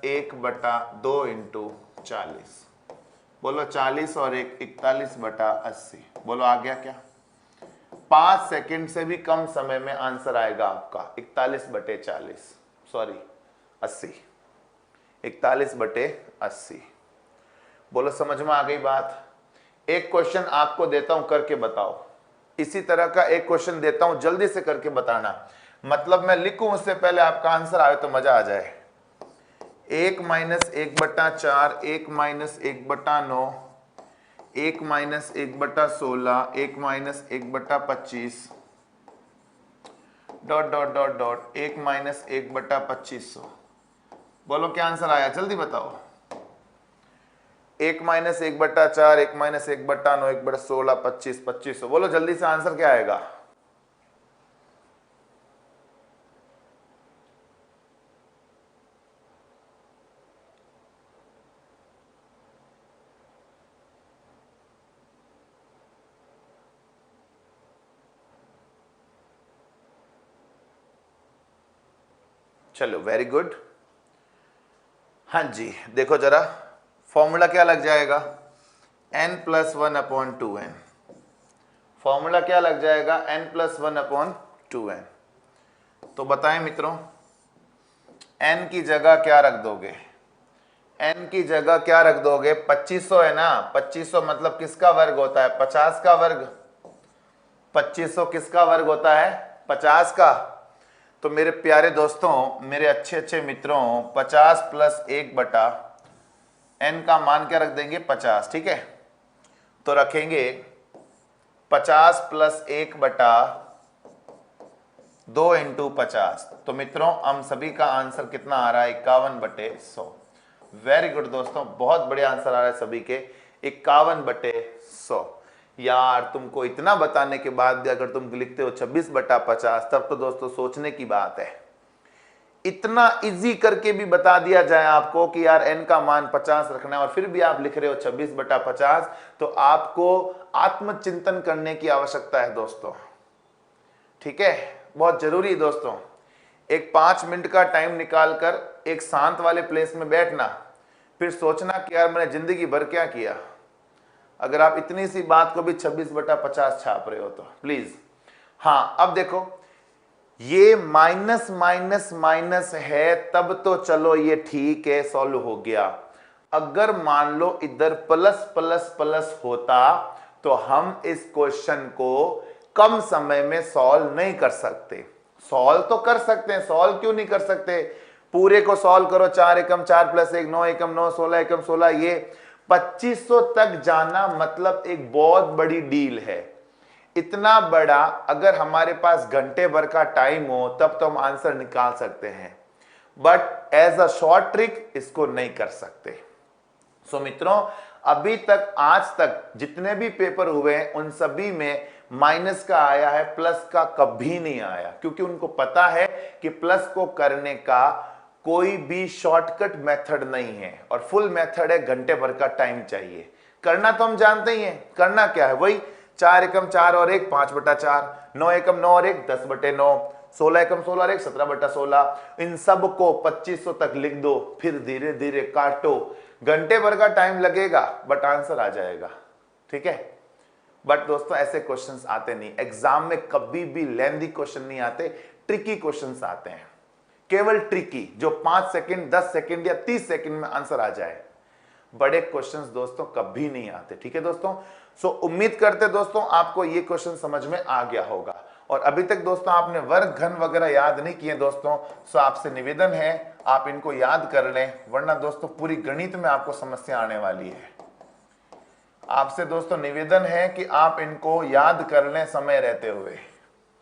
1/2 × 40। बोलो 40 और 1 41/80। बोलो आ गया क्या? 5 सेकंड से भी कम समय में आंसर आएगा आपका 41/40, सॉरी 80, 41/80। बोलो समझ में आ गई बात? एक क्वेश्चन आपको देता हूं, करके बताओ। इसी तरह का एक क्वेश्चन देता हूं, जल्दी से करके बताना। मतलब मैं लिखूं उससे पहले आपका आंसर आए तो मजा आ जाए। 1 - 1/4, 1 - 1/9, 1 - 1/16, 1 - 1/25, डॉट डॉट डॉट डॉट 1 - 1/2500। बोलो क्या आंसर आया? जल्दी बताओ। 1 - 1/4, 1 - 1/9, 1/16, 25, 2500। बोलो जल्दी से आंसर क्या आएगा? चलो वेरी गुड। हाँ जी देखो जरा, फॉर्मूला क्या लग जाएगा? n + 1/2n। फॉर्मूला क्या लग जाएगा? n + 1/2n। तो बताएं मित्रों, n की जगह क्या रख दोगे? n की जगह क्या रख दोगे? 2500 है ना। 2500 मतलब किसका वर्ग होता है? 50 का वर्ग। 2500 किसका वर्ग होता है? 50 का। तो मेरे प्यारे दोस्तों, मेरे अच्छे अच्छे मित्रों, 50 + 1/n का मान क्या रख देंगे? 50, ठीक है। तो रखेंगे 50 + 1/2 × 50। तो मित्रों हम सभी का आंसर कितना आ रहा है? 51/100। वेरी गुड दोस्तों, बहुत बड़े आंसर आ रहे हैं सभी के, 51/100। यार तुमको इतना बताने के बाद भी अगर तुम लिखते हो 26/50, तब तो दोस्तों सोचने की बात है। इतना इजी करके भी बता दिया जाए आपको कि यार n का मान 50 रखना है और फिर भी आप लिख रहे हो 26/50, तो आपको आत्मचिंतन करने की आवश्यकता है दोस्तों, ठीक है। बहुत जरूरी दोस्तों, एक 5 मिनट का टाइम निकालकर एक शांत वाले प्लेस में बैठना, फिर सोचना कि यार मैंने जिंदगी भर क्या किया। अगर आप इतनी सी बात को भी 26/50 छाप रहे हो तो प्लीज। हाँ, अब देखो ये माइनस माइनस माइनस है तब तो चलो ये ठीक है, सॉल्व हो गया। अगर मान लो इधर प्लस प्लस प्लस होता तो हम इस क्वेश्चन को कम समय में सॉल्व नहीं कर सकते। सॉल्व तो कर सकते हैं, सॉल्व क्यों नहीं कर सकते? पूरे को सॉल्व करो, 4 एकम 4 + 1 9 एकम 9 16 एकम 16, ये 2500 तक जाना मतलब एक बहुत बड़ी डील है। इतना बड़ा अगर हमारे पास घंटे भर का टाइम हो तब तो हम आंसर निकाल सकते हैं, but as a short trick इसको नहीं कर सकते। सो मित्रों, अभी तक आज तक जितने भी पेपर हुए हैं उन सभी में माइनस का आया है, प्लस का कभी नहीं आया, क्योंकि उनको पता है कि प्लस को करने का कोई भी शॉर्टकट मेथड नहीं है और फुल मेथड है, घंटे भर का टाइम चाहिए। करना तो हम जानते ही हैं, करना क्या है, वही 4 एकम 4 और 1 5/4, 9 एकम 9 और 1 10/9, 16 एकम 16 और 1 17/16। इन सब को 2500 तक लिख दो, फिर धीरे धीरे काटो। घंटे भर का टाइम लगेगा बट आंसर आ जाएगा, ठीक है। बट दोस्तों ऐसे क्वेश्चंस आते नहीं, एग्जाम में कभी भी लेंथी क्वेश्चन नहीं आते, ट्रिकी क्वेश्चंस आते हैं, केवल ट्रिकी, जो 5 सेकंड 10 सेकंड या 30 सेकंड में आंसर आ जाए। बड़े क्वेश्चंस दोस्तों कभी नहीं आते, ठीक है दोस्तों। सो उम्मीद करते दोस्तों आपको ये क्वेश्चन समझ में आ गया होगा। और अभी तक दोस्तों आपने वर्ग घन वगैरह याद नहीं किए दोस्तों, सो आपसे निवेदन है आप इनको याद कर लें, वरना दोस्तों पूरी गणित में आपको समस्या आने वाली है। आपसे दोस्तों निवेदन है कि आप इनको याद कर लें समय रहते हुए,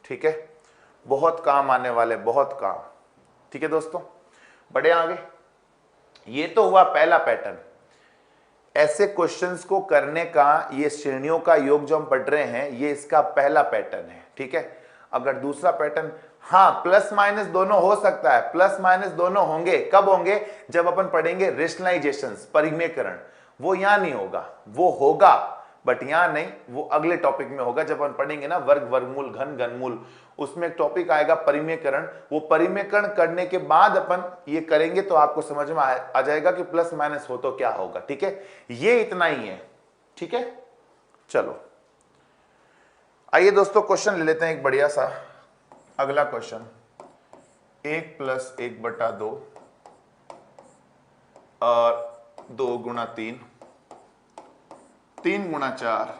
ठीक है। बहुत काम आने वाले, बहुत काम, ठीक है दोस्तों। बढ़े आगे। ये तो हुआ पहला पैटर्न। ऐसे क्वेश्चंस को करने का, ये श्रेणियों का योग जो हम पढ़ रहे हैं, ये इसका पहला पैटर्न है, ठीक है। अगर दूसरा पैटर्न, हाँ प्लस माइनस दोनों हो सकता है, प्लस माइनस दोनों होंगे, कब होंगे? जब अपन पढ़ेंगे रेशनलाइजेशंस, परिमेयकरण। वो यहां नहीं होगा, वो होगा बट यहां नहीं, वो अगले टॉपिक में होगा जब अपन पढ़ेंगे ना वर्ग, वर्गमूल, घन, घनमूल, उसमें एक टॉपिक आएगा परिमेयकरण। वो परिमेयकरण करने के बाद अपन ये करेंगे तो आपको समझ में आ जाएगा कि प्लस माइनस हो तो क्या होगा, ठीक है। ये इतना ही है, ठीक है। चलो आइए दोस्तों क्वेश्चन ले लेते हैं एक बढ़िया सा। अगला क्वेश्चन, 1 + 1/2 और 2 × 3, 3 × 4,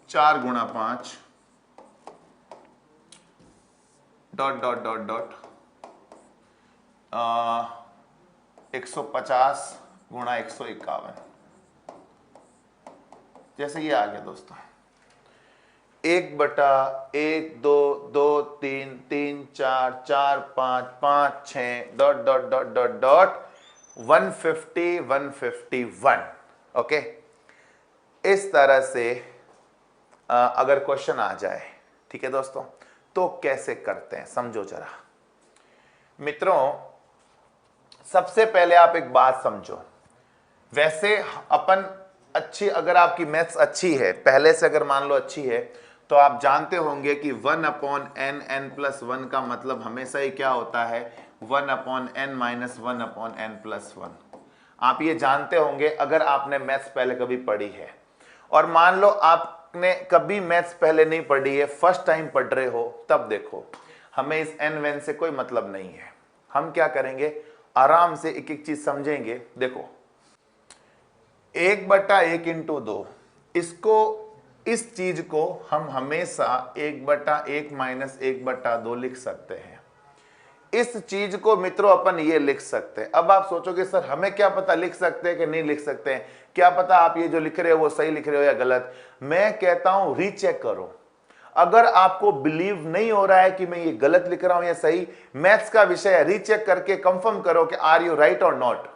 4 × 5 ... 150 × 151। जैसे ये आ गया दोस्तों, 1/1 2 2 3 3 4 4 5 5 6 ... 150 151। ओके, इस तरह से अगर क्वेश्चन आ जाए, ठीक है दोस्तों, तो कैसे करते हैं समझो जरा। मित्रों सबसे पहले आप एक बात समझो, वैसे अपन अच्छी, अगर आपकी मैथ्स अच्छी है पहले से, अगर मान लो अच्छी है, तो आप जानते होंगे कि 1/n n+1 का मतलब हमेशा ही क्या होता है, 1/n - 1/n+1। आप ये जानते होंगे अगर आपने मैथ्स पहले कभी पढ़ी है। और मान लो आपने कभी मैथ्स पहले नहीं पढ़ी है, फर्स्ट टाइम पढ़ रहे हो, तब देखो हमें इस n वेन से कोई मतलब नहीं है। हम क्या करेंगे, आराम से एक एक चीज समझेंगे। देखो 1/1 × 2, इसको, इस चीज को हम हमेशा 1/1 - 1/2 लिख सकते हैं। इस चीज को मित्रों अपन ये लिख सकते हैं। अब आप सोचोगे सर हमें क्या पता लिख सकते हैं कि नहीं लिख सकते हैं, क्या पता आप ये जो लिख रहे हो वो सही लिख रहे हो या गलत। मैं कहता हूं रीचेक करो। अगर आपको बिलीव नहीं हो रहा है कि मैं ये गलत लिख रहा हूं या सही, मैथ्स का विषय है, रीचेक करके कंफर्म करो कि आर यू राइट और नॉट।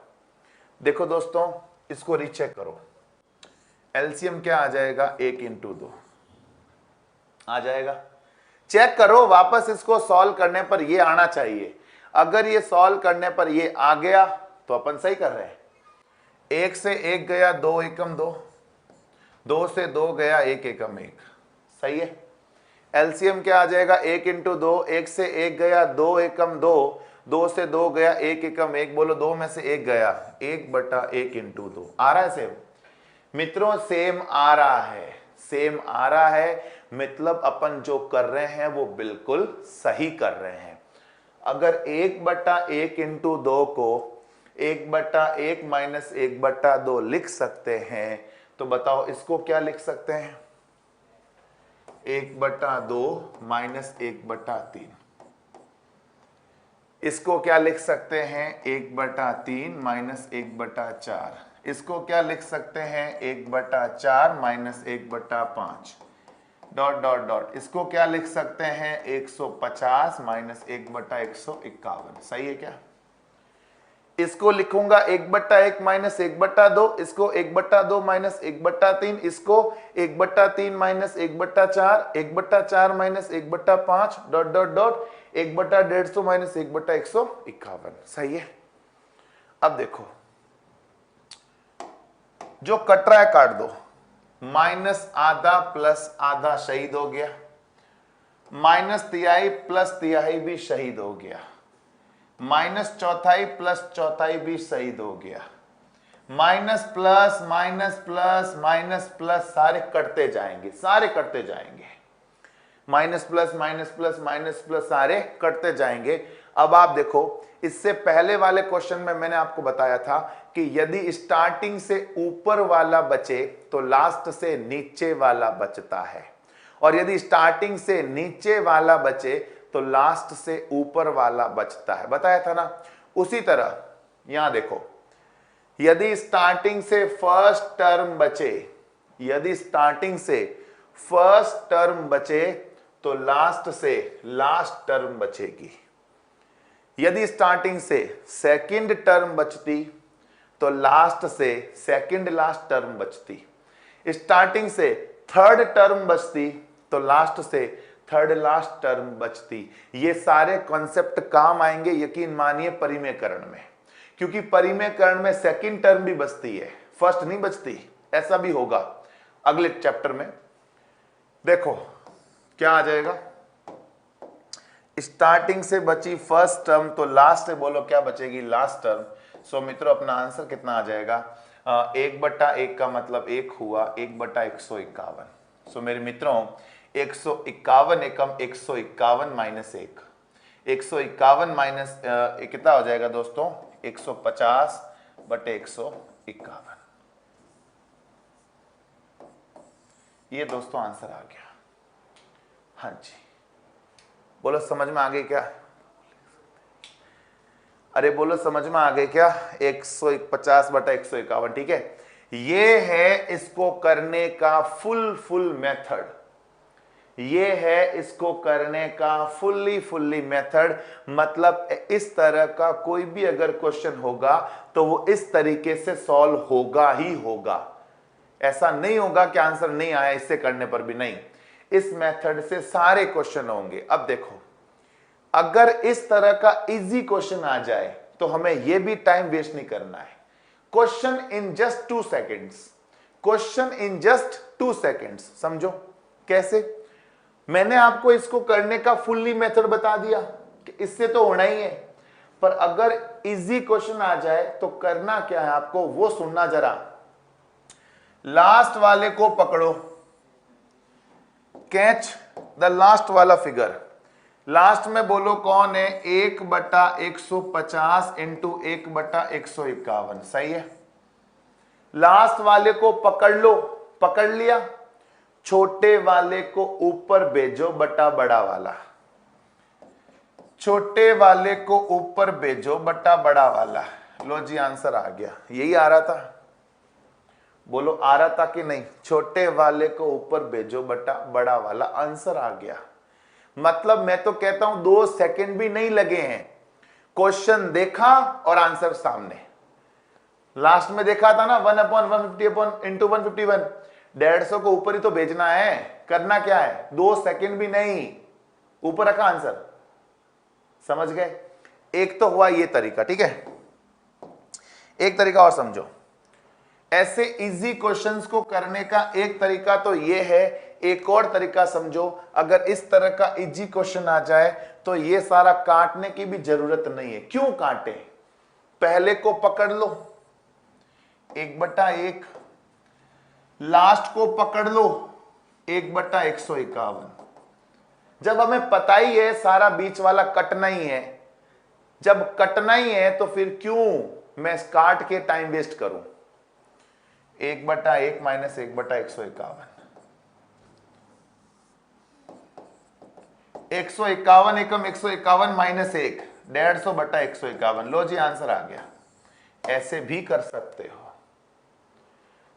देखो दोस्तों इसको रीचेक करो, एलसीएम क्या आ जाएगा, 1 × 2 आ जाएगा। चेक करो वापस, इसको सॉल्व करने पर ये आना चाहिए। अगर ये सॉल्व करने पर ये आ गया तो अपन सही कर रहे हैं। 1 से 1 गया, 2 एकम 2, 2 से 2 गया, 1 एकम 1, सही है। एलसीएम क्या आ जाएगा, 1 इंटू 2, 1 से 1 गया, 2 एकम 2, 2 से 2 गया, 1 एकम 1, बोलो 2 में से 1 गया, 1/1 इंटू 2 आ रहा है सेम मित्रों, सेम आ रहा है, सेम आ रहा है, मतलब अपन जो कर रहे हैं वो बिल्कुल सही कर रहे हैं। अगर 1/1 इंटू 2 को 1/1 माइनस 1/2 लिख सकते हैं, तो बताओ इसको क्या लिख सकते हैं, 1/2 माइनस 1/3। इसको क्या लिख सकते हैं, 1/3 माइनस 1/4। इसको क्या लिख सकते हैं, 1/4 माइनस 1/5 डॉट डॉट डॉट। इसको क्या लिख सकते हैं, 150 माइनस 1/151। सही है क्या? इसको लिखूंगा 1/1 माइनस 1/2, इसको 1/2 माइनस 1/3, इसको 1/3 minus 1/4, 1/4 minus 1/5 dot dot dot, 1/150 minus 1/151। सही है। अब देखो जो कट रहा है काट दो, माइनस आधा प्लस आधा शहीद हो गया, माइनस तिहाई प्लस तिहाई भी शहीद हो गया, माइनस चौथाई प्लस चौथाई भी शहीद हो गया, minus plus minus plus minus plus सारे कटते जाएंगे, सारे कटते जाएंगे, minus plus minus plus minus plus सारे कटते जाएंगे। अब आप देखो इससे पहले वाले क्वेश्चन में मैंने आपको बताया था कि यदि स्टार्टिंग से ऊपर वाला बचे तो लास्ट से नीचे वाला बचता है, और यदि स्टार्टिंग से नीचे वाला बचे तो लास्ट से ऊपर वाला बचता है, बताया था ना। उसी तरह यहां देखो, यदि स्टार्टिंग से फर्स्ट टर्म बचे, यदि स्टार्टिंग से फर्स्ट टर्म बचे तो लास्ट से लास्ट टर्म बचेगी, यदि स्टार्टिंग से सेकंड टर्म बचती तो लास्ट से सेकंड लास्ट टर्म बचती, स्टार्टिंग से थर्ड टर्म बचती तो लास्ट से थर्ड लास्ट टर्म बचती। ये सारे कॉन्सेप्ट काम आएंगे यकीन मानिए परिमेयकरण में, क्योंकि परिमेयकरण में सेकंड टर्म भी बचती है, फर्स्ट नहीं बचती, ऐसा भी होगा अगले चैप्टर में। देखो क्या आ जाएगा, स्टार्टिंग से बची फर्स्ट टर्म तो लास्ट से बोलो क्या बचेगी, लास्ट टर्म। सो मित्रों अपना आंसर कितना आ जाएगा, 1/1 का मतलब 1 हुआ, 1/151। सो मेरे मित्रों 151 एकम 151 माइनस 1, 151 माइनस कितना हो जाएगा दोस्तों, 150/151। ये दोस्तों आंसर आ गया। हाँ जी बोलो समझ में आ गई क्या, अरे बोलो समझ में आ गए क्या, 150/151। ठीक है, ये है इसको करने का फुल मेथड, ये है इसको करने का फुल्ली मेथड। मतलब इस तरह का कोई भी अगर क्वेश्चन होगा तो वो इस तरीके से सॉल्व होगा ही होगा, ऐसा नहीं होगा कि आंसर नहीं आया इससे करने पर भी, नहीं, इस मेथड से सारे क्वेश्चन होंगे। अब देखो अगर इस तरह का इजी क्वेश्चन आ जाए तो हमें यह भी टाइम वेस्ट नहीं करना है। Question in just 2 seconds, question in just 2 seconds. समझो कैसे, मैंने आपको इसको करने का फुल्ली मेथड बता दिया कि इससे तो होना ही है, पर अगर इजी क्वेश्चन आ जाए तो करना क्या है आपको वो सुनना जरा। लास्ट वाले को पकड़ो, कैच द लास्ट वाला फिगर, लास्ट में बोलो कौन है, 1/150 इंटू 1/151। सही है, लास्ट वाले को पकड़ लो, पकड़ लिया, छोटे वाले को ऊपर भेजो बटा बड़ा वाला, छोटे वाले को ऊपर भेजो बटा बड़ा वाला। लो जी आंसर आ गया, यही आ रहा था, बोलो आ रहा था कि नहीं, छोटे वाले को ऊपर भेजो बटा बड़ा वाला, आंसर आ गया। मतलब मैं तो कहता हूं 2 सेकंड भी नहीं लगे हैं, क्वेश्चन देखा और आंसर सामने। लास्ट में देखा था ना 1/150 इंटू 151, 150 को ऊपर ही तो भेजना है, करना क्या है, 2 सेकंड भी नहीं, ऊपर रखा आंसर। समझ गए, एक तो हुआ ये तरीका। ठीक है, एक तरीका और समझो, ऐसे इजी क्वेश्चंस को करने का एक तरीका तो ये है, एक और तरीका समझो, अगर इस तरह का इजी क्वेश्चन आ जाए तो ये सारा काटने की भी जरूरत नहीं है। क्यों काटे, पहले को पकड़ लो 1/1, लास्ट को पकड़ लो 1/151। जब हमें पता ही है सारा बीच वाला कटना ही है, जब कटना ही है तो फिर क्यों मैं काट के टाइम वेस्ट करूं। 1/1 माइनस 1/151, 151 एकम 151 माइनस 1, 150/151। लो जी आंसर आ गया। ऐसे भी कर सकते हो,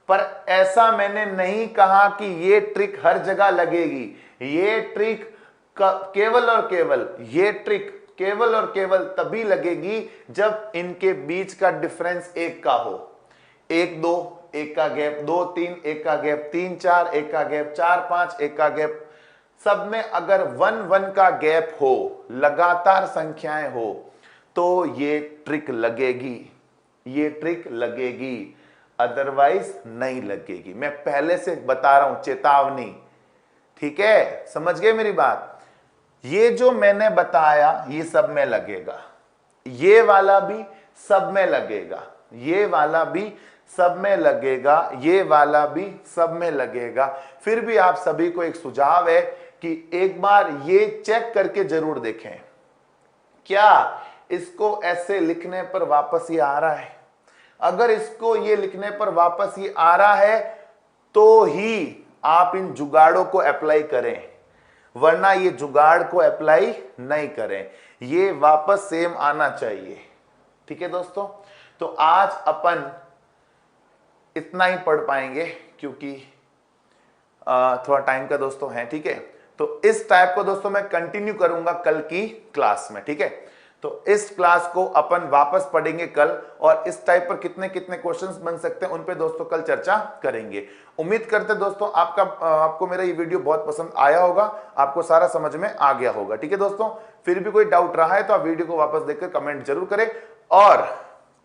पर ऐसा मैंने नहीं कहा कि ये ट्रिक हर जगह लगेगी। ये ट्रिक केवल और केवल, ये ट्रिक केवल और केवल तभी लगेगी जब इनके बीच का डिफरेंस 1 का हो। 1 2 1 का गैप, 2 3 1 का गैप, 3 4 1 का गैप, 4 5 1 का गैप, सब में अगर 1 1 का गैप हो, लगातार संख्याएं हो, तो ये ट्रिक लगेगी, ये ट्रिक लगेगी, अदरवाइज नहीं लगेगी। मैं पहले से बता रहा हूं, चेतावनी, ठीक है, समझ गए मेरी बात। ये जो मैंने बताया ये सब में लगेगा, ये वाला भी सब में लगेगा, ये वाला भी सब में लगेगा, ये वाला भी सब में लगेगा। फिर भी आप सभी को एक सुझाव है कि एक बार ये चेक करके जरूर देखें, क्या इसको ऐसे लिखने पर वापस ये आ रहा है। अगर इसको ये लिखने पर वापस ये आ रहा है तो ही आप इन जुगाड़ों को अप्लाई करें, वरना ये जुगाड़ को अप्लाई नहीं करें। ये वापस सेम आना चाहिए, ठीक है दोस्तों। तो आज अपन इतना ही पढ़ पाएंगे क्योंकि थोड़ा टाइम का दोस्तों है, ठीक है। तो इस टाइप को दोस्तों मैं कंटिन्यू करूंगा कल की क्लास में, ठीक है। तो इस क्लास को अपन वापस पढ़ेंगे कल, और इस टाइप पर कितने कितने क्वेश्चंस बन सकते हैं उन पे दोस्तों कल चर्चा करेंगे। उम्मीद करते हैं दोस्तों आपको मेरा ये वीडियो बहुत पसंद आया होगा, आपको सारा समझ में आ गया होगा, ठीक है दोस्तों। फिर भी कोई डाउट रहा है तो आप वीडियो को वापस देखकर कमेंट जरूर करें और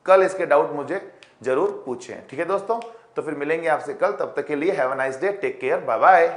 कल इसके डाउट मुझे जरूर पूछें, ठीक है दोस्तों। तो फिर मिलेंगे आपसे कल, तब तक के लिए have a nice day, take care, bye bye.